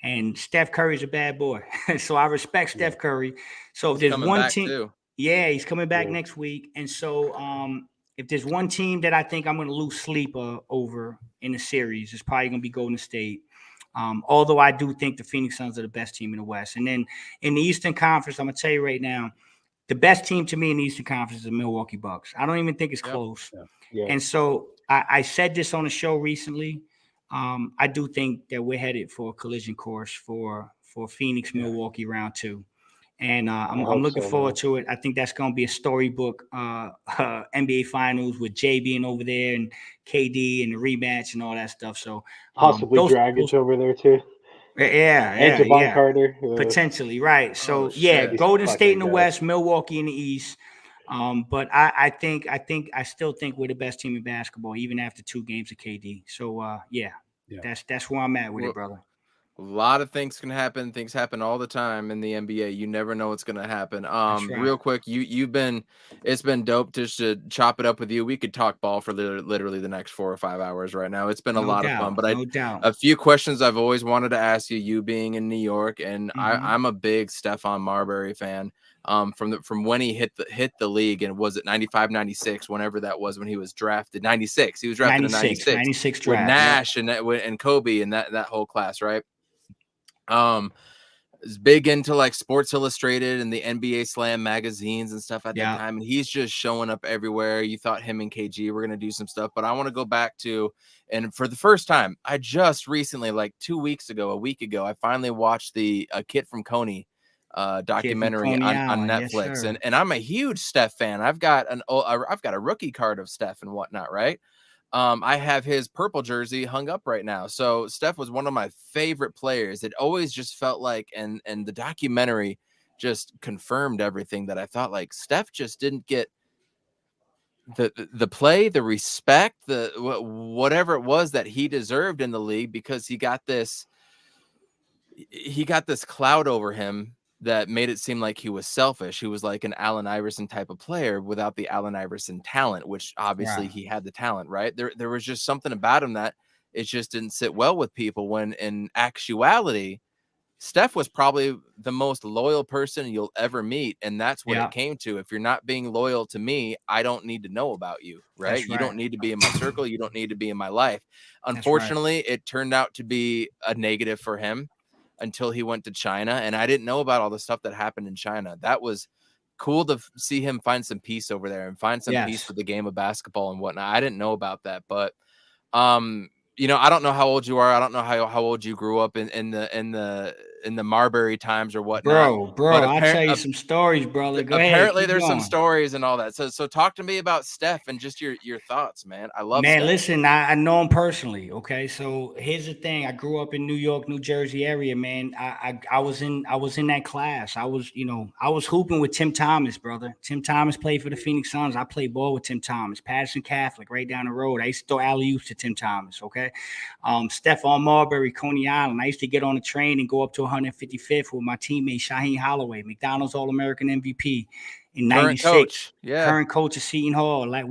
And Steph Curry's a bad boy. So I respect Steph Curry. So if there's one team, he's coming back next week. And so if there's one team that I think I'm going to lose sleep over in the series, it's probably going to be Golden State. Although I do think the Phoenix Suns are the best team in the West. And then in the Eastern Conference, I'm going to tell you right now, the best team to me in the Eastern Conference is the Milwaukee Bucks. I don't even think it's close. Yeah. And so I said this on a show recently. I do think that we're headed for a collision course for Phoenix, Milwaukee round 2. And I'm looking forward to it. I think that's going to be a storybook NBA Finals with Jay being over there and KD and the rematch and all that stuff. So possibly Dragic over there too. And Javon Carter potentially, right? So Golden State in the West, Milwaukee in the East. But I still think we're the best team in basketball, even after 2 games of KD. So that's where I'm at with it, brother. A lot of things can happen. Things happen all the time in the NBA. You never know what's gonna happen. Right. Real quick, it's been dope just to chop it up with you. We could talk ball for literally the next 4 or 5 hours right now. It's been a lot of fun. But a few questions I've always wanted to ask you. You being in New York, and I'm a big Stephon Marbury fan. From when he hit the league, and was it 95, 96, whenever that was when he was drafted. 96. He was drafted in 96 draft, with Nash and Kobe and that whole class, right? Is big into like Sports Illustrated and the NBA Slam magazines and stuff at that time, and he's just showing up everywhere. You thought him and KG were gonna do some stuff, but I want to go back to, and for the first time, I just recently, like a week ago, I finally watched the Kid from Coney documentary on Netflix, yes, and I'm a huge Steph fan. I've got a rookie card of Steph and whatnot, right? I have his purple jersey hung up right now. So Steph was one of my favorite players. It always just felt like, and the documentary just confirmed everything that I thought. Like Steph just didn't get the play, the respect, the whatever it was that he deserved in the league, because he got this cloud over him that made it seem like he was selfish. He was like an Allen Iverson type of player without the Allen Iverson talent, which obviously he had the talent, right? There was just something about him that it just didn't sit well with people, when in actuality, Steph was probably the most loyal person you'll ever meet. And that's what it came to. If you're not being loyal to me, I don't need to know about you, right? You don't need to be in my circle. You don't need to be in my life. Unfortunately, it turned out to be a negative for him until he went to China. And I didn't know about all the stuff that happened in China. That was cool to see him find some peace over there and find some peace with the game of basketball and whatnot. I didn't know about that, but you know, I don't know how old you are. I don't know how old you grew up in the Marbury times or whatnot. Bro, I'll tell you some stories, brother. Go ahead. Apparently there's some stories and all that. So talk to me about Steph and just your thoughts, man. I love Steph. Listen, I know him personally. Okay. So here's the thing. I grew up in New York, New Jersey area, man. I was in that class. I was hooping with Tim Thomas, brother. Tim Thomas played for the Phoenix Suns. I played ball with Tim Thomas, Patterson Catholic, right down the road. I used to throw alley-oops to Tim Thomas. Okay. Steph on Marbury, Coney Island. I used to get on a train and go up to 155th with my teammate Shaheen Holloway, McDonald's All-American MVP in '96. Current coach of Seton Hall. Like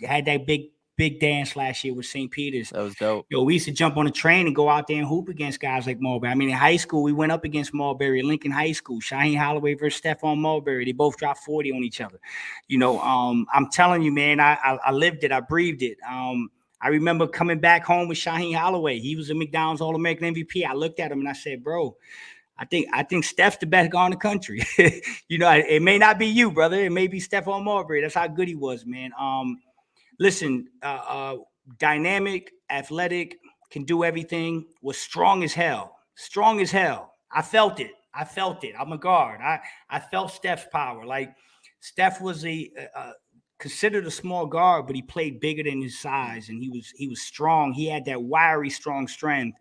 had that big dance last year with St. Peter's. That was dope. Yo, we used to jump on a train and go out there and hoop against guys like Marbury. I mean, in high school, we went up against Marbury, Lincoln High School, Shaheen Holloway versus Stephon Marbury. They both dropped 40 on each other. You know, I'm telling you, man, I lived it. I breathed it. I remember coming back home with Shaheen Holloway. He was a McDonald's All-American MVP. I looked at him and I said, bro, I think Steph's the best guy in the country. You know, it may not be you, brother. It may be Stephon Marbury. That's how good he was, man. Listen, dynamic, athletic, can do everything, was strong as hell. Strong as hell. I felt it. I'm a guard. I felt Steph's power. Like, Steph was considered a small guard, but he played bigger than his size, and he was strong. He had that wiry, strong strength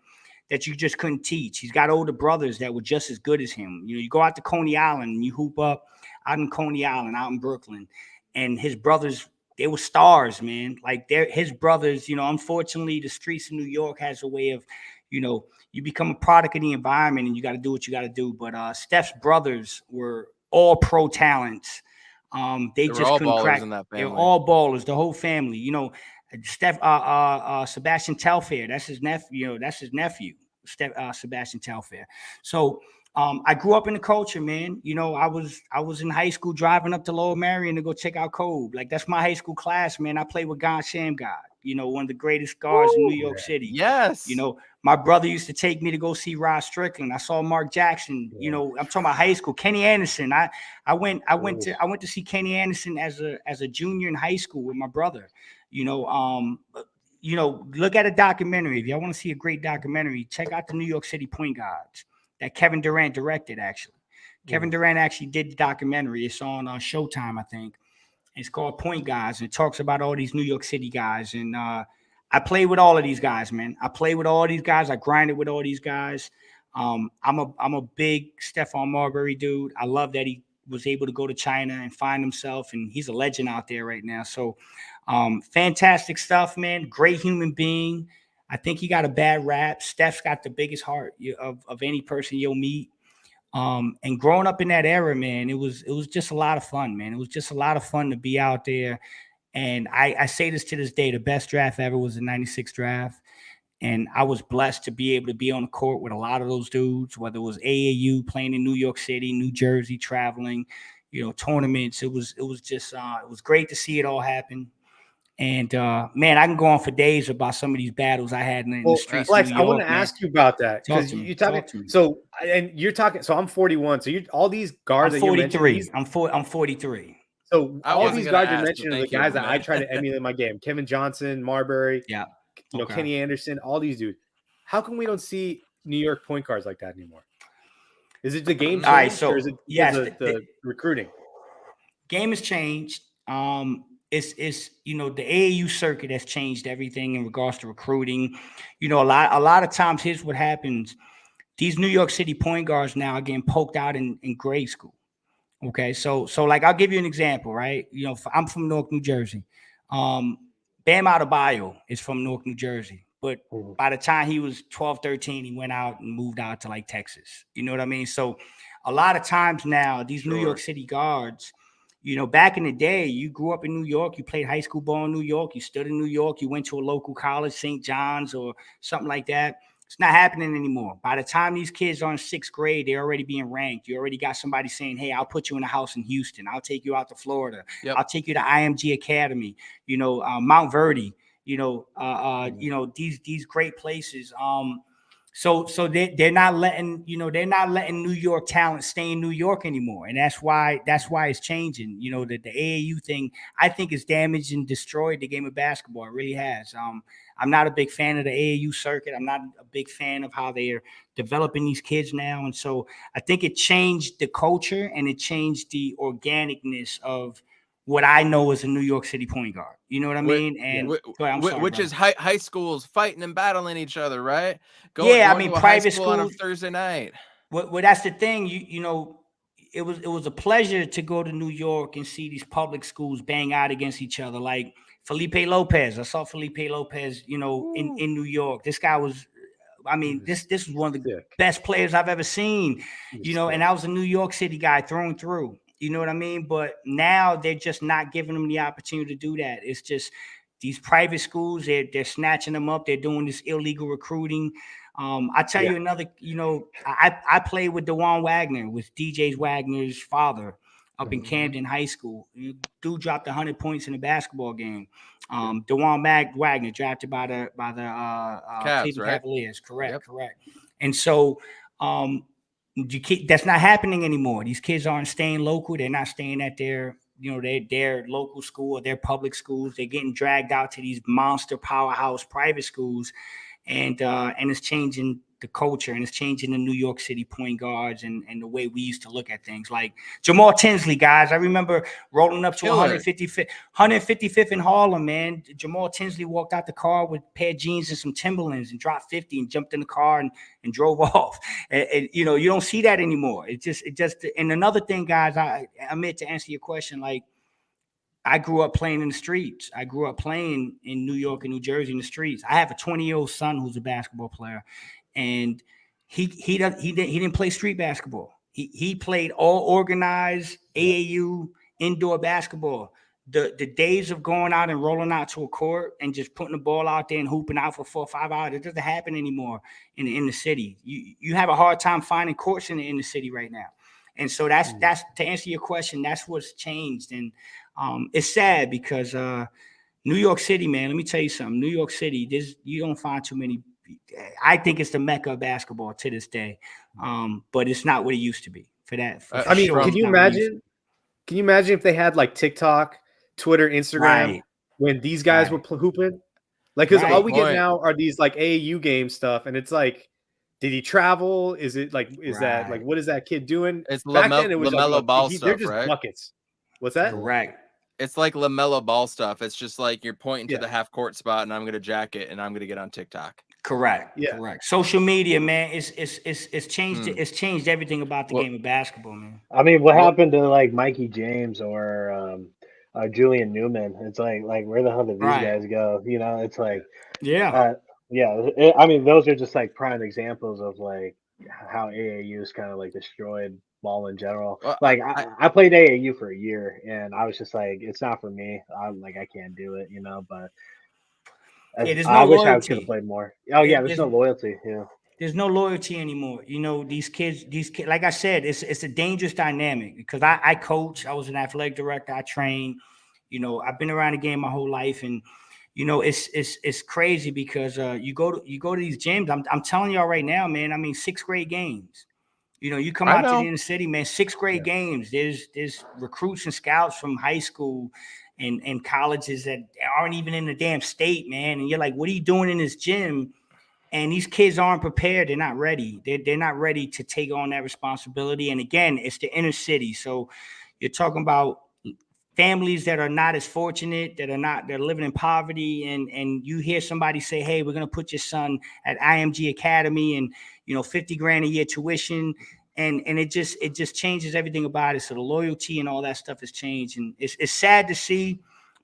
that you just couldn't teach. He's got older brothers that were just as good as him. You know, you go out to Coney Island and you hoop up out in Coney Island, out in Brooklyn, and his brothers, they were stars, man. Like, his brothers, you know, unfortunately, the streets of New York has a way of, you know, you become a product of the environment and you got to do what you got to do. But Steph's brothers were all pro talents. They just couldn't crack. They were all ballers, the whole family. You know, Sebastian Telfair, that's his nephew. Sebastian Telfair. So I grew up in the culture, man. You know, I was in high school driving up to Lower Marion to go check out Kobe. Like, that's my high school class, man. I played with God Shamgod, you know, one of the greatest guards in New York City. Yes. You know, my brother used to take me to go see Rod Strickland. I saw Mark Jackson. You know, I'm talking about high school. Kenny Anderson. I went to see Kenny Anderson as a junior in high school with my brother. You know, look at a documentary. If y'all want to see a great documentary, check out the New York City Point Guards that Kevin Durant directed, actually. Kevin Durant actually did the documentary. It's on Showtime, I think. It's called Point Guards, and it talks about all these New York City guys. And I played with all of these guys, man. I played with all these guys. I grinded with all these guys. I'm a big Stephon Marbury dude. I love that he was able to go to China and find himself, and he's a legend out there right now. So fantastic stuff, man. Great human being. I think he got a bad rap. Steph's got the biggest heart of any person you'll meet. And growing up in that era, man, it was just a lot of fun, man. It was just a lot of fun to be out there. And I say this to this day, the best draft ever was the 96 draft. And I was blessed to be able to be on the court with a lot of those dudes, whether it was AAU, playing in New York City, New Jersey, traveling, you know, tournaments. It was just, it was great to see it all happen. And man, I can go on for days about some of these battles I had in the streets. Flex, of New York, I want to ask you about that because you're talking. So, and you're talking. So I'm 41. So all these guards. I'm 43. I'm 43. So all these guards you mentioned are the guys that I try to emulate in my game. Kevin Johnson, Marbury, you know, Kenny Anderson, all these dudes. How come we don't see New York point guards like that anymore? Is it the game changed, or is it the recruiting? Game has changed. It's you know, the AAU circuit has changed everything in regards to recruiting. You know, a lot of times, here's what happens. These New York City point guards now are getting poked out in grade school. Okay, so like, I'll give you an example, right? You know, I'm from Newark, New Jersey. Bam Adebayo is from Newark, New Jersey. But Mhm. by the time he was 12, 13, he went out and moved out to like Texas. You know what I mean? So a lot of times now, these New York City guards, you know, back in the day, you grew up in New York, you played high school ball in New York, you stood in New York, you went to a local college, St. John's or something like that. It's not happening anymore. By the time these kids are in 6th grade, they're already being ranked. You already got somebody saying, hey, I'll put you in a house in Houston. I'll take you out to Florida. Yep. I'll take you to IMG Academy, you know, Mount Verdi, you know, these great places. So they're not letting, you know, they're not letting New York talent stay in New York anymore. And that's why it's changing. You know, the AAU thing, I think, is damaged and destroyed the game of basketball. It really has. I'm not a big fan of the AAU circuit. I'm not a big fan of how they're developing these kids now. And so I think it changed the culture and it changed the organicness of what I know as a New York City point guard. You know what I mean? And which is high schools fighting and battling each other, right? Going to private school on a Thursday night. Well, that's the thing. You know, it was a pleasure to go to New York and see these public schools bang out against each other. Like Felipe Lopez. I saw Felipe Lopez, you know, in New York. This guy was, I mean, this was one of the best players I've ever seen, you know, and I was a New York City guy through and through. You know what I mean? But now they're just not giving them the opportunity to do that. It's just these private schools, they're snatching them up. They're doing this illegal recruiting. I tell you another, you know, I played with DeJuan Wagner, with DJ Wagner's father up in Camden High School. Dude dropped 100 points in a basketball game. DeJuan Wagner drafted by the Cavs, Cleveland right? Cavaliers. Correct. And so that's not happening anymore. These kids aren't staying local. They're not staying at their, you know, their local school or their public schools. They're getting dragged out to these monster powerhouse private schools. And it's changing the culture, and it's changing the New York City point guards and the way we used to look at things. Like Jamal Tinsley, guys. I remember rolling up to 155th in Harlem, man. Jamal Tinsley walked out the car with a pair of jeans and some Timberlands and dropped 50 and jumped in the car and drove off. And you know, you don't see that anymore. It just and another thing, guys, I meant to answer your question, like, I grew up playing in the streets. I grew up playing in New York and New Jersey in the streets. I have a 20-year-old son who's a basketball player, and he didn't play street basketball. He played all organized AAU indoor basketball. The days of going out and rolling out to a court and just putting the ball out there and hooping out for 4 or 5 hours, it doesn't happen anymore in the city. You have a hard time finding courts in the city right now. And so that's to answer your question, that's what's changed. And it's sad because New York City, man, let me tell you something. New York City, you don't find too many. I think it's the mecca of basketball to this day, but it's not what it used to be. I mean, can you imagine? Can you imagine if they had like TikTok, Twitter, Instagram when these guys were hooping? Like, because all we get now are these like AAU game stuff, and it's like, did he travel? Is it like, that like, what is that kid doing? It's back then it was LaMelo Ball stuff, they're just right? buckets. What's that? Correct. It's like LaMelo Ball stuff. It's just like you're pointing to the half court spot, and I'm gonna jack it, and I'm gonna get on TikTok. Correct. Social media, man, it's changed. It's changed everything about the game of basketball, man. I mean, what happened to like Mikey James or Julian Newman? It's like where the hell did these guys go? You know, it's like I mean, those are just like prime examples of like how AAU is kind of like destroyed ball in general. Like I played AAU for a year, and I was just like, it's not for me. I can't do it, you know. But I wish I could have played more. Oh yeah, there's no loyalty. Yeah, there's no loyalty anymore. You know, these kids, like I said, it's a dangerous dynamic because I coach. I was an athletic director. I train. You know, I've been around the game my whole life, and you know, it's crazy because you go to these gyms. I'm telling y'all right now, man. I mean, 6th grade games. You know, you come out to the inner city, man. 6th grade games. There's recruits and scouts from high school and colleges that aren't even in the damn state, man. And you're like, what are you doing in this gym? And these kids aren't prepared. They're not ready. They're not ready to take on that responsibility. And again, it's the inner city. So you're talking about families that are not as fortunate, they're living in poverty, and you hear somebody say, hey, we're going to put your son at IMG Academy and, you know, $50,000 a year tuition. And it just changes everything about it. So the loyalty and all that stuff has changed. And it's sad to see,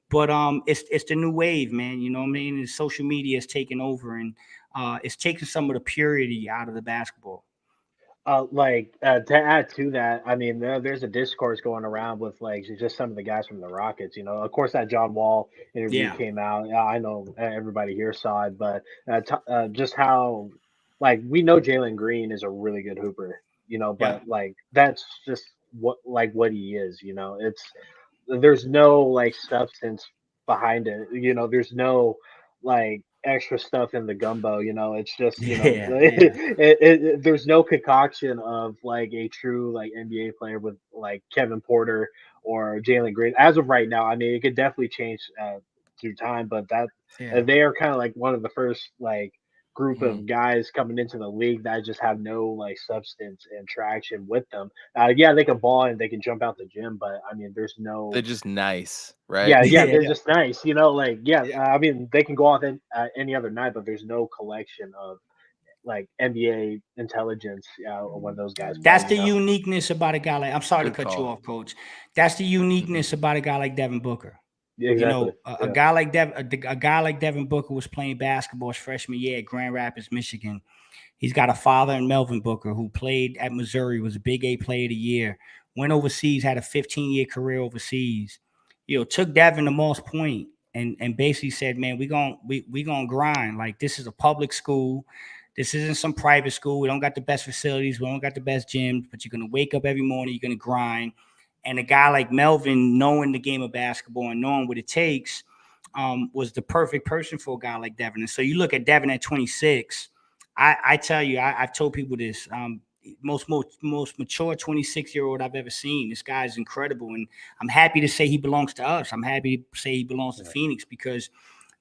But it's the new wave, man. You know what I mean? And social media is taking over, and it's taking some of the purity out of the basketball. To add to that, I mean, there's a discourse going around with like just some of the guys from the Rockets. You know, of course, that John Wall interview Yeah, came out. I know everybody here saw it, but just how like we know Jalen Green is a really good hooper. You know, yeah, but like that's just what he is. You know, there's no like substance behind it. You know, there's no like extra stuff in the gumbo. You know, it's just yeah, yeah, there's no concoction of like a true like NBA player with like Kevin Porter or Jalen Green as of right now. I mean, it could definitely change through time, but that yeah. they are kind of like one of the first like group Mhm. of guys coming into the league that just have no like substance and traction with them. Yeah, they can ball and they can jump out the gym, but I mean, there's They're no. just nice, right? Yeah, Yeah, they're just nice, you know. Like, yeah, yeah. I mean, they can go off any other night, but there's no collection of like NBA intelligence when those guys play. That's You the know, uniqueness about a guy like. I'm sorry to Good cut you call. off, Coach. That's the Mhm. uniqueness about a guy like Devin Booker. yeah, You exactly. know, a Yeah, guy like a guy like Devin Booker was playing basketball his freshman year at Grand Rapids, Michigan. He's got a father in Melvin Booker who played at Missouri, was a Big A Player of the Year, went overseas, had a 15-year career overseas. You know, took Devin to Moss Point and basically said, "Man, we gonna grind. Like this is a public school. This isn't some private school. We don't got the best facilities. We don't got the best gyms, but you're gonna wake up every morning. You're gonna grind." And a guy like Melvin, knowing the game of basketball and knowing what it takes, was the perfect person for a guy like Devin. And so you look at Devin at 26. I tell you, I've told people this. Most mature 26-year-old I've ever seen. This guy is incredible, and I'm happy to say he belongs to us. I'm happy to say he belongs to Phoenix because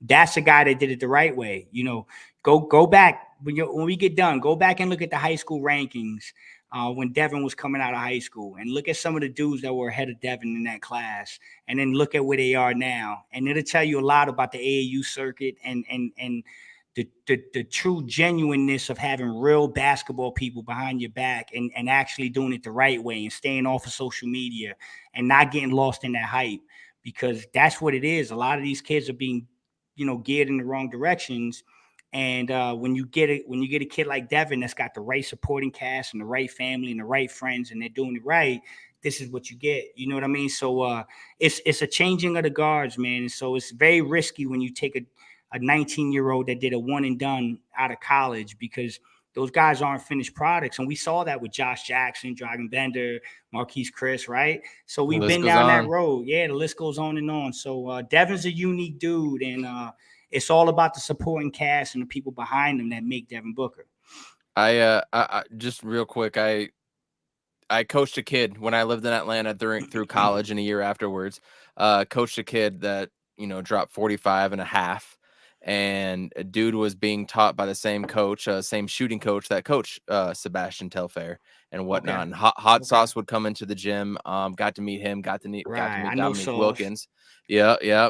that's a guy that did it the right way. You know, go back when we get done. Go back and look at the high school rankings when Devin was coming out of high school, and look at some of the dudes that were ahead of Devin in that class, and then look at where they are now, and it'll tell you a lot about the AAU circuit and the true genuineness of having real basketball people behind your back and actually doing it the right way and staying off of social media and not getting lost in that hype, because that's what it is. A lot of these kids are being, geared in the wrong directions. And when you get a kid like Devin that's got the right supporting cast and the right family and the right friends and they're doing it right, this is what you get. You know what I mean? So it's a changing of the guards, man. And so it's very risky when you take a 19-year-old that did a one and done out of college, because those guys aren't finished products. And we saw that with Josh Jackson, Dragon Bender, Marquise Chris, right? So The we've list been goes down that on. road. Yeah, the list goes on and on. So Devin's a unique dude, and it's all about the supporting cast and the people behind him that make Devin Booker. I just real quick, I coached a kid when I lived in Atlanta through college and a year afterwards. Coached a kid that, dropped 45 and a half. And a dude was being taught by the same coach, same shooting coach that coached Sebastian Telfair and Okay. whatnot. And Hot Okay. Sauce would come into the gym. Got to meet him. Got to meet Right. I know Dominique Sauce. Wilkins. Yeah, yeah,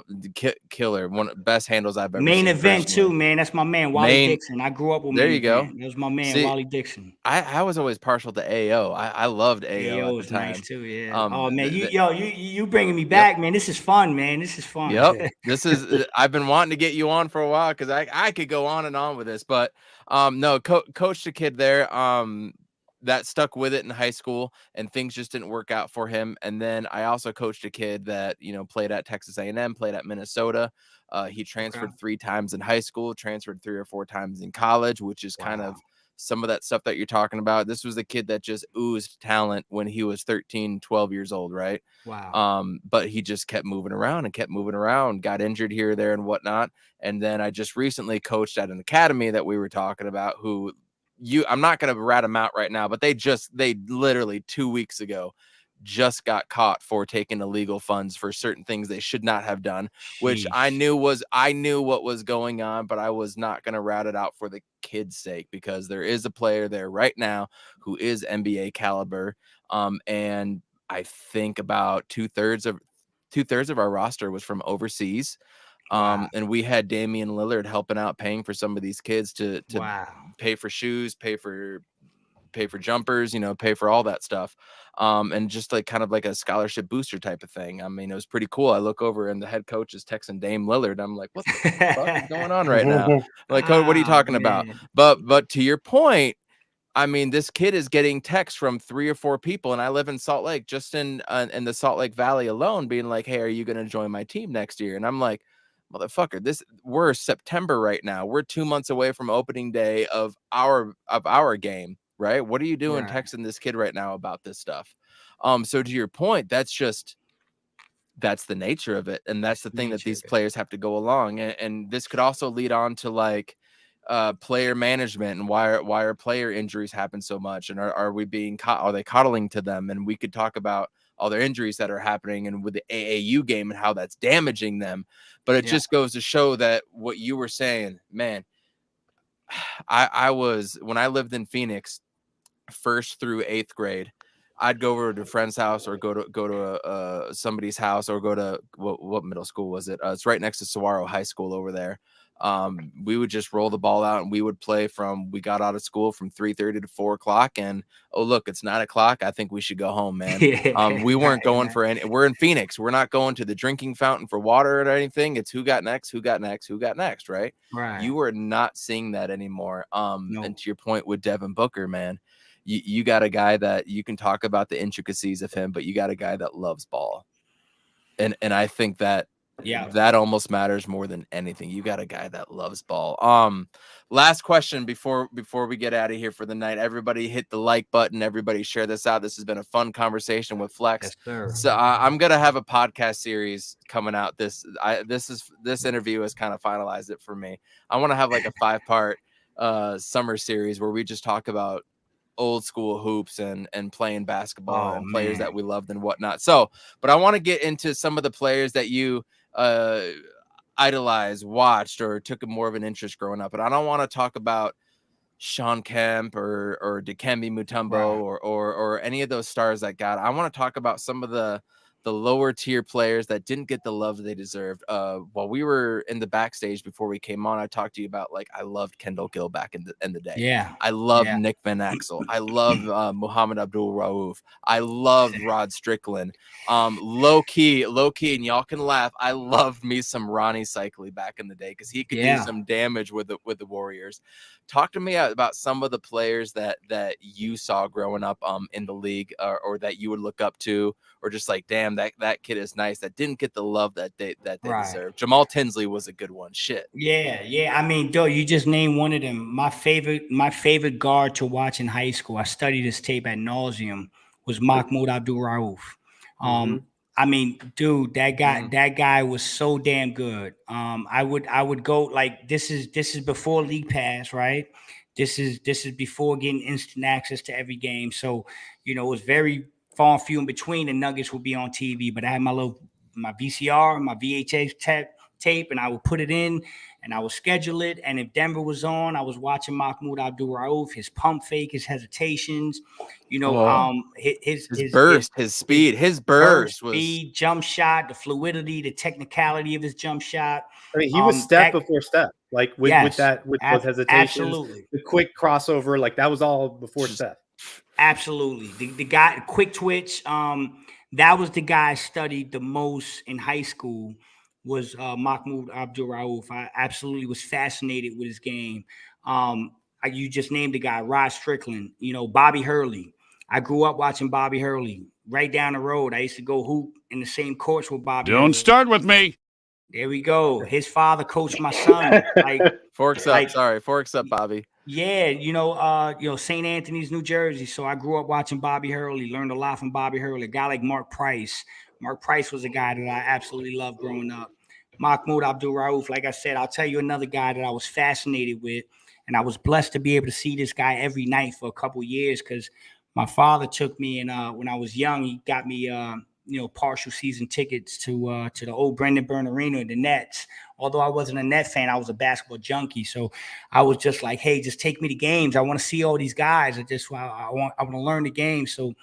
killer. One of the best handles I've ever Main seen event personally. too, man. That's my man, Wally Main, Dixon. I grew up with there Main you go. Event. That was my man, See, Wally Dixon. I was always partial to AO. I loved AO at AO the is nice time. too, yeah. Oh man, Th- th- you bringing me yep. back, man. This is fun, man. This is fun. Yep. This is I've been wanting to get you on for a while because I could go on and on with this, but no, coached a kid there that stuck with it in high school and things just didn't work out for him. And then I also coached a kid that, played at Texas A&M, played at Minnesota. He transferred 3 times in high school, transferred 3 or 4 times in college, which is kind Wow. of some of that stuff that you're talking about. This was a kid that just oozed talent when he was 13, 12 years old, right? Wow. But he just kept moving around and kept moving around, got injured here, there, and whatnot. And then I just recently coached at an academy that we were talking about who I'm not going to rat them out right now, but they literally 2 weeks ago just got caught for taking illegal funds for certain things they should not have done, which I Sheesh. knew what was going on, but I was not going to rat it out for the kids' sake because there is a player there right now who is NBA caliber. And I think about two-thirds of our roster was from overseas. Wow. And we had Damian Lillard helping out, paying for some of these kids to Wow. pay for shoes, pay for pay for jumpers, you know, pay for all that stuff. And just like kind of like a scholarship booster type of thing. I mean, it was pretty cool. I look over and the head coach is texting Dame Lillard. I'm like, what the fuck is going on right now? I'm like, Coach, what are you talking about? But to your point, I mean, this kid is getting texts from 3 or 4 people, and I live in Salt Lake, just in the Salt Lake Valley alone, being like, "Hey, are you going to join my team next year?" And I'm like, "Motherfucker, we're September right now. We're 2 months away from opening day of our game, right? What are you doing texting this kid right now about this stuff?" So to your point, that's the nature of it, and that's the thing that these players have to go along, and this could also lead on to like player management and why are player injuries happen so much, and are we being are they coddling to them? And we could talk about all their injuries that are happening and with the AAU game and how that's damaging them. But it just goes to show that what you were saying, man. I was, when I lived in Phoenix, 1st through 8th grade, I'd go over to a friend's house or go to somebody's house, or go to what middle school was it? It's right next to Saguaro High School over there. We would just roll the ball out and we would play we got out of school from 3:30 to 4 o'clock. And oh, look, it's 9 o'clock. I think we should go home, man. We weren't going for any, we're in Phoenix. We're not going to the drinking fountain for water or anything. It's who got next, right? Right. You are not seeing that anymore. And to your point with Devin Booker, man, you got a guy that you can talk about the intricacies of him, but you got a guy that loves ball. And I think that that almost matters more than anything. You got a guy that loves ball. Last question before we get out of here for the night. Everybody hit the like button. Everybody share this out. This has been a fun conversation with Flex. Yes, sir. So I'm gonna have a podcast series coming out. This interview has kind of finalized it for me. I want to have like a 5-part summer series where we just talk about old school hoops and playing basketball and players that we loved and whatnot. So, but I want to get into some of the players that you idolized, watched, or took more of an interest growing up. And I don't want to talk about Sean Kemp or Dikembe Mutombo or any of those stars that got. I want to talk about some of the lower tier players that didn't get the love they deserved. While we were in the backstage before we came on, I talked to you about, like, I loved Kendall Gill back in the day. Yeah. I loved Nick Van Exel. I love Muhammad Abdul Rauf. I loved Rod Strickland. Low key, and y'all can laugh, I loved me some Ronnie Cycli back in the day because he could do some damage with the Warriors. Talk to me about some of the players that you saw growing up in the league, or that you would look up to, or just like, damn, that kid is nice, that didn't get the love that they deserve. Jamal Tinsley was a good one. Shit. Yeah. I mean, dude, you just named one of them. My favorite guard to watch in high school, I studied his tape ad nauseum, was Mahmoud Abdul Rauf. I mean, dude, that guy was so damn good. I would go, like, this is before League Pass, right? This is before getting instant access to every game. So, it was very far and few in between. The Nuggets would be on TV, but I had my VCR, my VHS tape, and I would put it in and I would schedule it. And if Denver was on, I was watching Mahmoud Abdul Rauf, his pump fake, his hesitations, his burst, his speed, his burst was jump shot, the fluidity, the technicality of his jump shot. I mean, he was step before step, like with those hesitations, absolutely. The quick crossover, like that was all before step. Absolutely. The guy, quick twitch. That was the guy I studied the most in high school, was Mahmoud Abdul Rauf. I absolutely was fascinated with his game. You just named the guy, Rod Strickland, Bobby Hurley. I grew up watching Bobby Hurley right down the road. I used to go hoop in the same courts with Bobby. Don't Hurley. Start with me. There we go. His father coached my son. Forks up, Bobby. Yeah, St. Anthony's, New Jersey. So I grew up watching Bobby Hurley, learned a lot from Bobby Hurley. A guy like Mark Price. Mark Price was a guy that I absolutely loved growing up. Mahmoud Abdul Rauf, like I said, I'll tell you another guy that I was fascinated with, and I was blessed to be able to see this guy every night for a couple years, because my father took me, and when I was young, he got me partial season tickets to the old Brendan Byrne Arena, the Nets. Although I wasn't a Net fan, I was a basketball junkie. So I was just like, hey, just take me to games. I want to see all these guys. I want to learn the game. So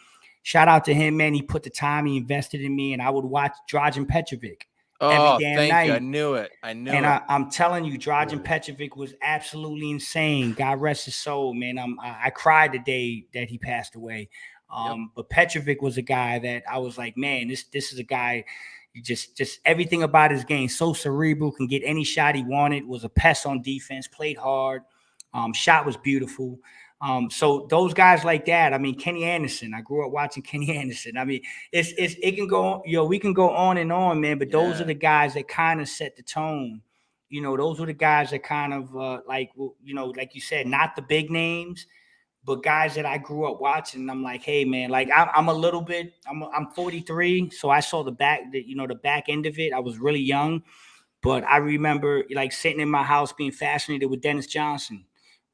shout out to him, man. He put the time, he invested in me, and I would watch Dragan Petrovic Oh, damn thank night. you. I knew it. And I'm telling you, Dragan Petrovic was absolutely insane. God rest his soul, man. I cried the day that he passed away. But Petrovic was a guy that I was like, man, this is a guy. Just everything about his game, so cerebral, can get any shot he wanted, was a pest on defense, played hard, shot was beautiful. So those guys like that, I mean, Kenny Anderson, I grew up watching Kenny Anderson. I mean, it can go, we can go on and on, man, but those are the guys that kind of set the tone. Those were the guys that kind of like you said, not the big names, but guys that I grew up watching. I'm like, hey man, like I'm a little bit, I'm 43, so I saw the back end of it. I was really young, but I remember like sitting in my house being fascinated with Dennis Johnson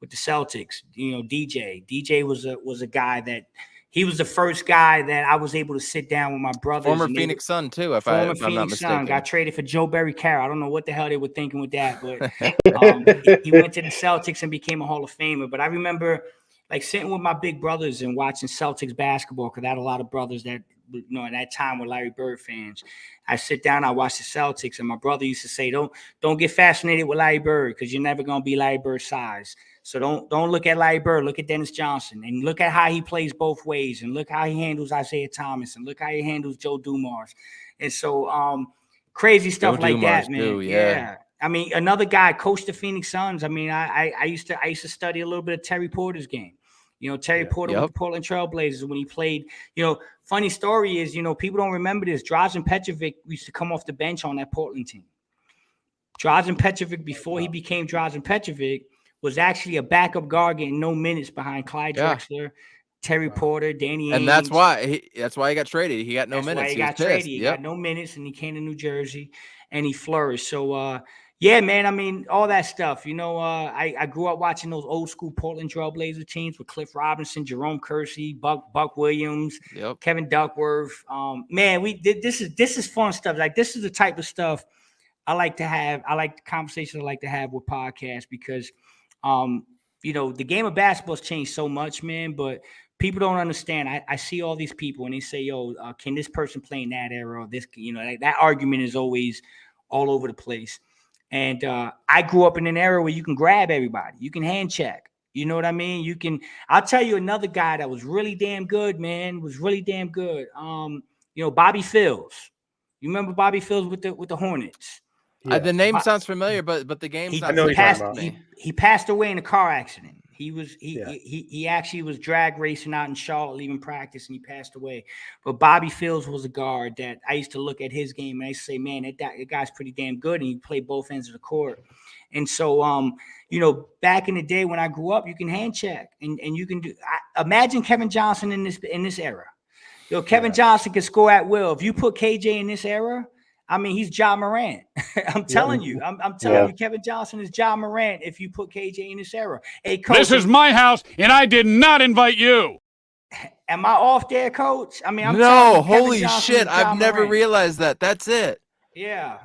with the Celtics. DJ was a guy that he was the first guy that I was able to sit down with my brothers. Former Phoenix Sun too, if I'm not mistaken. Got traded for Joe Barry Carroll. I don't know what the hell they were thinking with that, but he went to the Celtics and became a Hall of Famer. But I remember like sitting with my big brothers and watching Celtics basketball, because I had a lot of brothers that, at that time were Larry Bird fans. I sit down, I watch the Celtics, and my brother used to say, don't get fascinated with Larry Bird, because you're never going to be Larry Bird's size. So don't look at Larry Bird, look at Dennis Johnson, and look at how he plays both ways, and look how he handles Isaiah Thomas, and look how he handles Joe Dumars. And so crazy stuff Joe like Dumars that, man. Too, yeah. I mean, another guy coached the Phoenix Suns. I mean, I used to study a little bit of Terry Porter's game. Terry Porter with the Portland Trailblazers when he played. Funny story is, people don't remember this. Dragan Petrovic used to come off the bench on that Portland team. Dragan Petrovic, before he became Dragan Petrovic, was actually a backup guard getting no minutes behind Clyde Drexler, Terry Porter, Danny Ainge. And that's why he got traded. He got no minutes. Why he got traded. He got no minutes, and he came to New Jersey, and he flourished. So, yeah, man. I mean, all that stuff. I grew up watching those old school Portland Trailblazer teams with Cliff Robinson, Jerome Kersey, Buck Williams, Kevin Duckworth. Man, this is fun stuff. Like, this is the type of stuff I like to have. I like the conversations I like to have with podcasts, because the game of basketball has changed so much, man. But people don't understand. I see all these people and they say, yo, can this person play in that era? Or this, that argument is always all over the place. And I grew up in an era where you can grab everybody. You can hand check. You know what I mean? I'll tell you another guy that was really damn good, man, Bobby Fields. You remember Bobby Fields with the Hornets? Yeah. The name sounds familiar, but the game's not. He passed away in a car accident. He actually was drag racing out in Charlotte, leaving practice, and he passed away. But Bobby Fields was a guard that I used to look at his game and I used to say, man, that guy's pretty damn good, and he played both ends of the court. And so, back in the day when I grew up, you can hand check and you can do. Imagine Kevin Johnson in this era. Kevin Johnson can score at will. If you put KJ in this era, I mean, he's Ja Morant. I'm telling you. I'm telling you, Kevin Johnson is Ja Morant if you put KJ in this era. Hey, coach, this is my house, and I did not invite you. Am I off there, coach? I mean, I'm no, holy shit. I've never realized that. That's it. Yeah.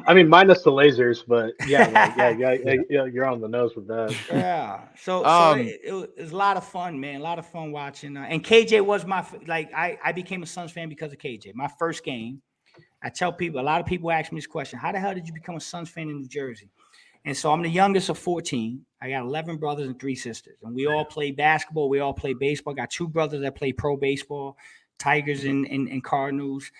I mean, minus the lasers, but you're on the nose with that. Yeah. So it was a lot of fun, man. A lot of fun watching. And KJ was I became a Suns fan because of KJ. My first game. I tell people, a lot of people ask me this question: how the hell did you become a Suns fan in New Jersey? And so I'm the youngest of 14. I got 11 brothers and 3 sisters, and we all play basketball. We all play baseball. I got 2 brothers that play pro baseball, Tigers and Cardinals.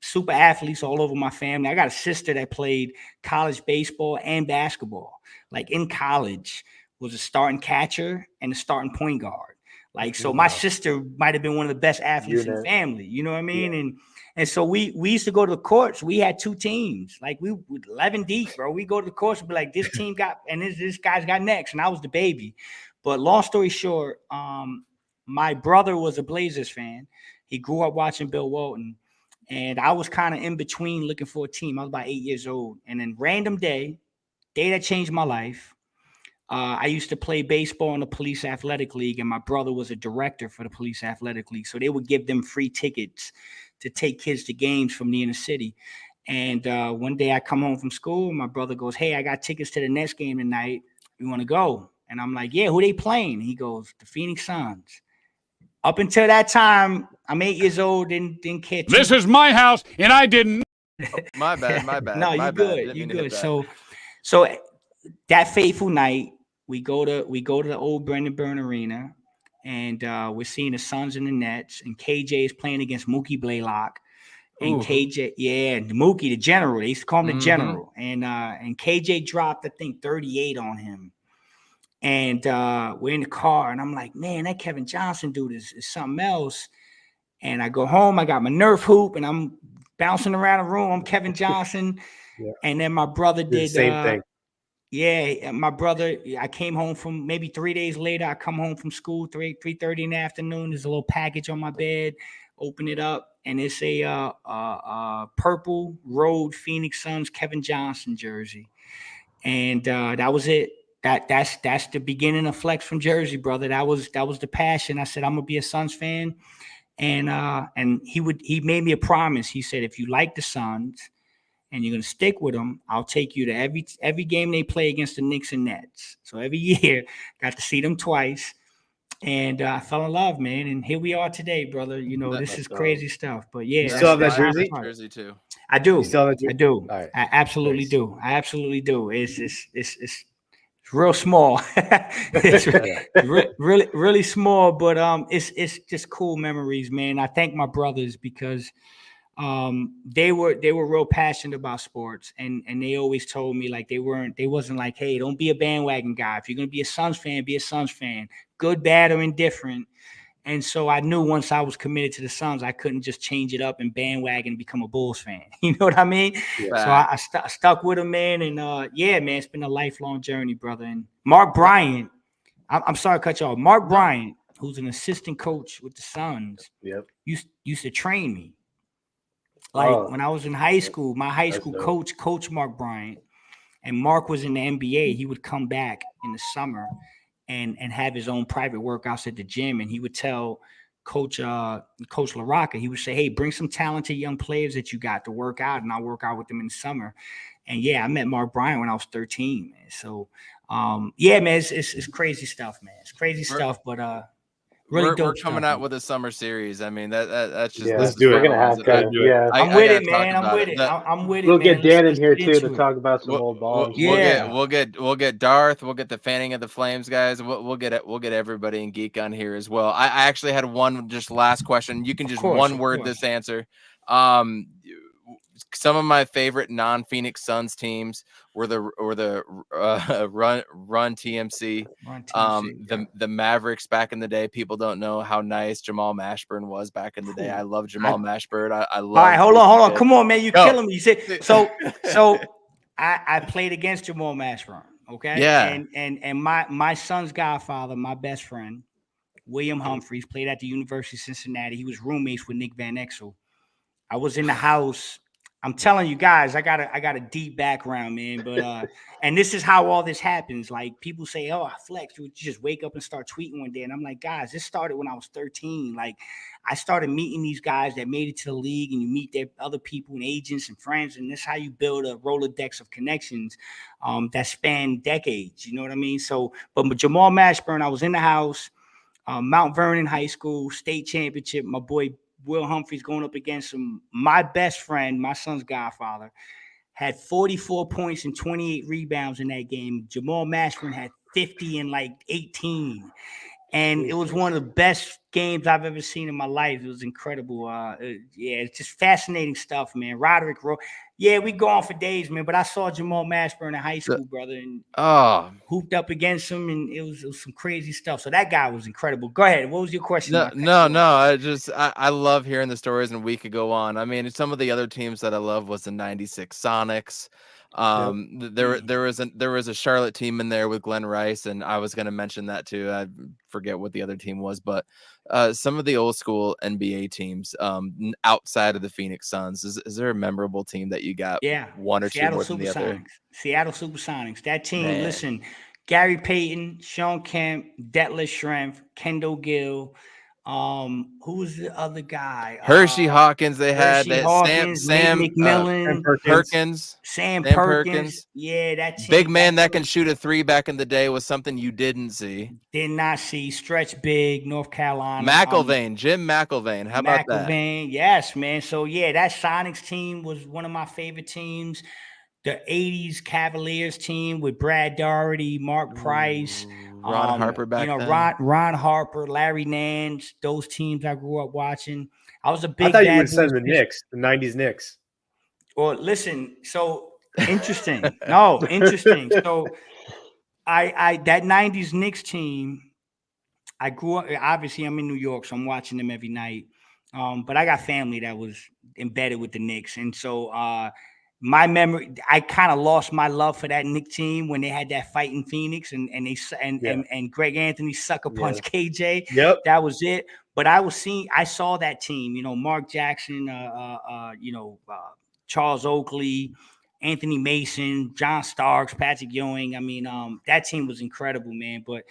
Super athletes all over my family. I got a sister that played college baseball and basketball. Like in college, was a starting catcher and a starting point guard. Like, so my sister might have been one of the best athletes in the family. You know what I mean? Yeah. And so we used to go to the courts. We had 2 teams. Like, we 11 deep, bro. We go to the courts and be like, this team got, and this guy's got next. And I was the baby. But long story short, my brother was a Blazers fan. He grew up watching Bill Walton. And I was kind of in between looking for a team. I was about 8 years old. And then random day that changed my life. I used to play baseball in the Police Athletic League, and my brother was a director for the Police Athletic League. So they would give them free tickets to take kids to games from the inner city. And one day I come home from school, and my brother goes, hey, I got tickets to the next game tonight. You want to go? And I'm like, yeah, who they playing? He goes, the Phoenix Suns. Up until that time, I'm 8 years old, didn't care. This is my house, and I didn't. My bad. My bad. No, My you bad. good. Didn't You mean to hit good. that. So that fateful night, we go to the old Brendan Byrne Arena, and we're seeing the Suns and the Nets, and KJ is playing against Mookie Blaylock. And Ooh. KJ, yeah, Mookie, the general. They used to call him the Mhm. general. And KJ dropped, I think, 38 on him. And we're in the car, and I'm like, man, that Kevin Johnson dude is something else. And I go home, I got my Nerf hoop, and I'm bouncing around the room. I'm Kevin Johnson. Yeah. And then my brother did the same thing. Yeah, my brother, I came home from maybe 3 days later. I come home from school, 3:30 in the afternoon. There's a little package on my bed. Open it up, and it's a purple road Phoenix Suns Kevin Johnson jersey. And that was it. That's the beginning of Flex from Jersey, brother. That was the passion. I said I'm gonna be a Suns fan, and he made me a promise. He said, if you like the Suns and you're gonna stick with them, I'll take you to every game they play against the Knicks and Nets. So every year, got to see them twice, and I fell in love, man. And here we are today, brother. You know, this is crazy stuff. But yeah, You still have that that's jersey? Jersey too. I do. You still have that I do. All right. I absolutely Nice. do. I absolutely do. It's real small. It's really small, but it's just cool memories, man. I thank my brothers because they were real passionate about sports, and they always told me like they wasn't like, hey, don't be a bandwagon guy. If you're gonna be a Suns fan, be a Suns fan, good, bad, or indifferent. And so I knew once I was committed to the Suns, I couldn't just change it up and bandwagon and become a Bulls fan. You know what I mean? Yeah. So I stuck with him, man. And yeah, man, it's been a lifelong journey, brother. And Mark Bryant, I'm sorry to cut you off. Mark Bryant, who's an assistant coach with the Suns, Yep. used to train me. Like when I was in high school, my high school dope. coach Mark Bryant, and Mark was in the NBA. He would come back in the summer and have his own private workouts at the gym, and he would tell Coach LaRocca, he would say, hey, bring some talented young players that you got to work out, and I'll work out with them in the summer. And yeah, I met Mark Bryant when I was 13, man. So yeah, man, it's crazy stuff, man. It's crazy stuff, but really we're dope coming stuff, out man. with a summer series. I mean, that's just Yeah, this is we're gonna have to. Yeah, I'm with it, man. I'm with it. I'm with it. We'll man. get Dan in Let's here get too to into it. talk about some old balls. We'll get Darth. We'll get the Fanning of the Flames guys. We'll get everybody in geek on here as well. I actually had one just last question. You can just one word this answer. Some of my favorite non-Phoenix Suns teams were the Run TMC. The Mavericks back in the day. People don't know how nice Jamal Mashburn was back in the day. I love Jamal Mashburn. I love. All right, hold on. Come on, man. You're killing me. You said so. I played against Jamal Mashburn. Okay. Yeah. And my son's godfather, my best friend, William Humphreys, played at the University of Cincinnati. He was roommates with Nick Van Exel. I was in the house. I'm telling you guys, I got a deep background, man. But and this is how all this happens. Like people say, oh, I flex. You just wake up and start tweeting one day. And I'm like, guys, this started when I was 13. Like I started meeting these guys that made it to the league, and you meet their other people and agents and friends. And this is how you build a Rolodex of connections that span decades. You know what I mean? So, but with Jamal Mashburn, I was in the house, Mount Vernon High School, state championship. My boy Will Humphreys going up against him. My best friend, my son's godfather, had 44 points and 28 rebounds in that game. Jamal Mashburn had 50 and like 18. And it was one of the best games I've ever seen in my life. It was incredible. Yeah, it's just fascinating stuff, man. Roderick Rowe. Yeah, we go on for days, man. But I saw Jamal Mashburn in high school, brother, and hooped up against him, and it was some crazy stuff. So that guy was incredible. Go ahead. What was your question? No. I love hearing the stories, and we could go on. I mean, some of the other teams that I love was the '96 Sonics. There was a Charlotte team in there with Glenn Rice, and I was going to mention that too. I forget what the other team was, but some of the old school NBA teams outside of the Phoenix Suns. Is there a memorable team that you got? Yeah, one or two more than the other? Seattle Supersonics. That team, listen, Gary Payton, Sean Kemp, Detlef Schrempf, Kendall Gill, Who was the other guy? Hershey Hawkins. They had Hershey that Hawkins, Nate Sam McMillan, Perkins. Sam Sam Perkins. Yeah, that team. Big man that can shoot a 3 back in the day was something you didn't see. Did not see. Stretch big, North Carolina. McIlvain, Jim McIlvain. How about that? McIlvain, yes, man. So yeah, that Sonics team was one of my favorite teams. The 80s Cavaliers team with Brad Daugherty, Mark Price, Ron Harper back then. Ron Harper, Larry Nance, those teams I grew up watching. I was a big I thought you Bad would send Boys the Knicks, the 90s Knicks. Well, listen, so interesting. No, interesting. So I that 90s Knicks team, I grew up, obviously I'm in New York, so I'm watching them every night. But I got family that was embedded with the Knicks. And so my memory, I kind of lost my love for that Knicks team when they had that fight in Phoenix and Greg Anthony sucker punch KJ. Yep. That was it. But I saw that team, Mark Jackson, Charles Oakley, Anthony Mason, John Starks, Patrick Ewing. I mean, that team was incredible, man. But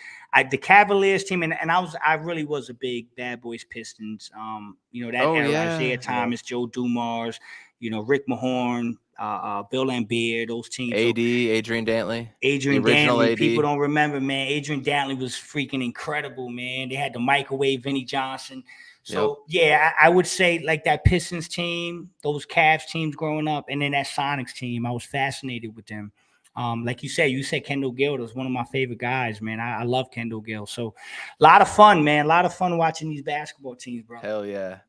the Cavaliers team, and I really was a big Bad Boys Pistons. Isaiah Thomas, Joe Dumars, Rick Mahorn, Bill Laimbeer, those teams. Adrian Dantley. Adrian Dantley. People don't remember, man. Adrian Dantley was freaking incredible, man. They had the microwave Vinnie Johnson. So, I would say like that Pistons team, those Cavs teams growing up, and then that Sonics team, I was fascinated with them. Like you said Kendall Gill was one of my favorite guys, man. I love Kendall Gill. So a lot of fun, man. A lot of fun watching these basketball teams, bro. Hell yeah.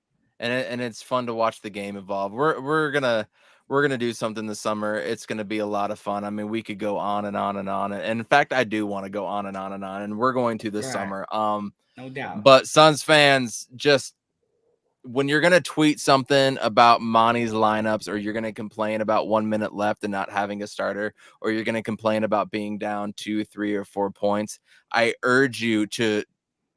And it's fun to watch the game evolve. We're gonna do something this summer. It's gonna be a lot of fun. I mean, we could go on and on and on. And in fact, I do want to go on and on and on. And we're going to this summer. No doubt. But Suns fans, just when you're gonna tweet something about Monty's lineups, or you're gonna complain about 1 minute left and not having a starter, or you're gonna complain about being down 2, 3, or 4 points, I urge you to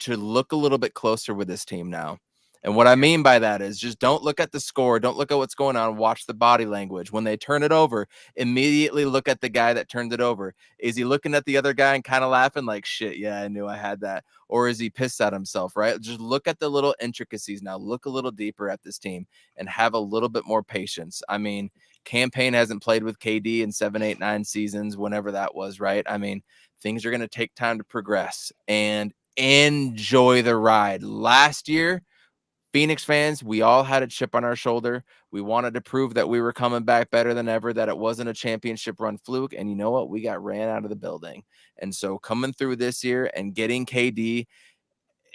look a little bit closer with this team now. And what I mean by that is just don't look at the score. Don't look at what's going on. Watch the body language. When they turn it over, immediately look at the guy that turned it over. Is he looking at the other guy and kind of laughing like, shit, yeah, I knew I had that? Or is he pissed at himself, right? Just look at the little intricacies now. Look a little deeper at this team and have a little bit more patience. I mean, Campaign hasn't played with KD in 7, 8, 9 seasons, whenever that was, right? I mean, things are going to take time to progress and enjoy the ride. Last year, Phoenix fans, we all had a chip on our shoulder. We wanted to prove that we were coming back better than ever, that it wasn't a championship run fluke. And you know what? We got ran out of the building. And so coming through this year and getting KD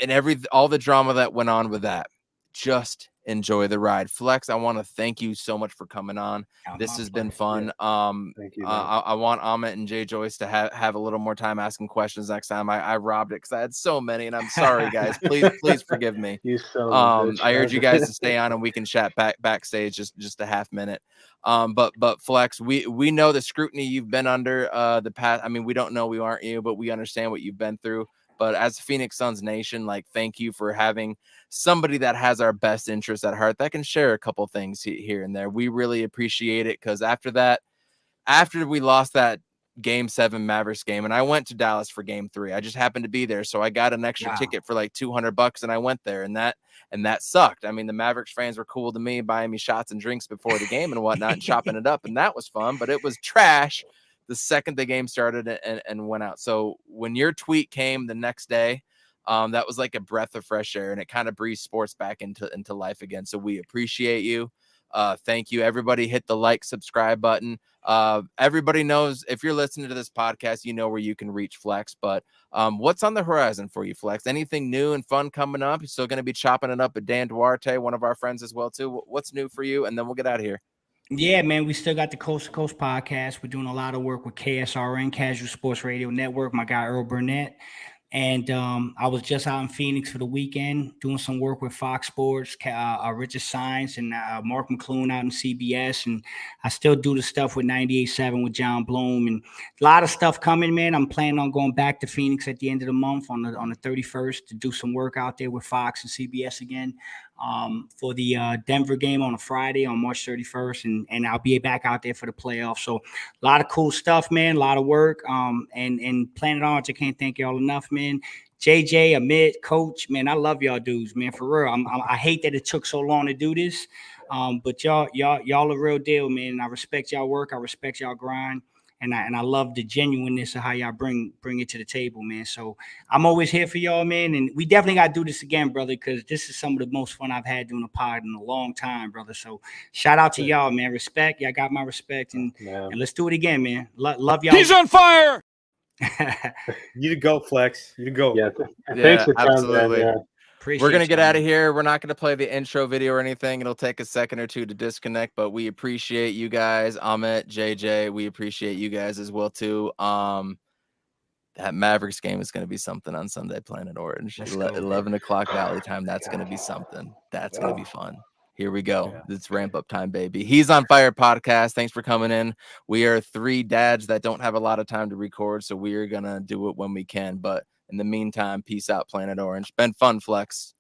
and all the drama that went on with that, just enjoy the ride. Flex, I want to thank you so much for coming on. This has been fun. Thank you. I want Amit and Jay Joyce to have a little more time asking questions next time. I robbed it because I had so many, and I'm sorry, guys. Please forgive me. You so I urge you guys to stay on and we can chat backstage just a half minute. But Flex, we know the scrutiny you've been under the past. I mean, we don't know, we aren't you, but we understand what you've been through. But as Phoenix Suns Nation, like, thank you for having somebody that has our best interests at heart that can share a couple things here and there. We really appreciate it, because after we lost that Game 7 Mavericks game, and I went to Dallas for Game 3. I just happened to be there, so I got an extra ticket for like $200, and I went there, and that sucked. I mean, the Mavericks fans were cool to me, buying me shots and drinks before the game and whatnot, and chopping it up, and that was fun. But it was trash the second the game started and went out. So when your tweet came the next day, that was like a breath of fresh air, and it kind of breathed sports back into life again. So we appreciate you. Thank you. Everybody hit the like, subscribe button. Everybody knows, if you're listening to this podcast, you know where you can reach Flex. But what's on the horizon for you, Flex? Anything new and fun coming up? You're still going to be chopping it up with Dan Duarte, one of our friends as well too. What's new for you? And then we'll get out of here. Yeah, man, we still got the Coast to Coast podcast. We're doing a lot of work with KSRN, Casual Sports Radio Network, my guy Earl Burnett. And I was just out in Phoenix for the weekend doing some work with Fox Sports, Richard Science, and Mark McClune out in CBS. And I still do the stuff with 98.7 with John Bloom, and a lot of stuff coming, man. I'm planning on going back to Phoenix at the end of the month on the 31st to do some work out there with Fox and CBS again. for the Denver game on a Friday on March 31st, and I'll be back out there for the playoffs. So a lot of cool stuff, man. A lot of work. And Planet Orange, I can't thank y'all enough, man. JJ, Amit, Coach, man, I love y'all dudes, man. For real, I hate that it took so long to do this, but y'all a real deal, man. And I respect y'all work. I respect y'all grind. And I love the genuineness of how y'all bring it to the table, man. So I'm always here for y'all, man. And we definitely got to do this again, brother, because this is some of the most fun I've had doing a pod in a long time, brother. So shout out to y'all, man. Respect. Y'all got my respect. And let's do it again, man. Love y'all. He's on fire. You to go, Flex. You to go. Yeah, thanks for absolutely. coming, man. We're going to get out of here. We're not going to play the intro video or anything. It'll take a second or two to disconnect, but we appreciate you guys. Amit, JJ, we appreciate you guys as well, too. That Mavericks game is going to be something on Sunday, Planet Orange. 11 o'clock Valley time. That's going to be something. That's going to be fun. Here we go. Yeah. It's ramp up time, baby. He's on Fire podcast. Thanks for coming in. We are 3 dads that don't have a lot of time to record, so we are going to do it when we can. But in the meantime, peace out, Planet Orange. Been fun, Flex.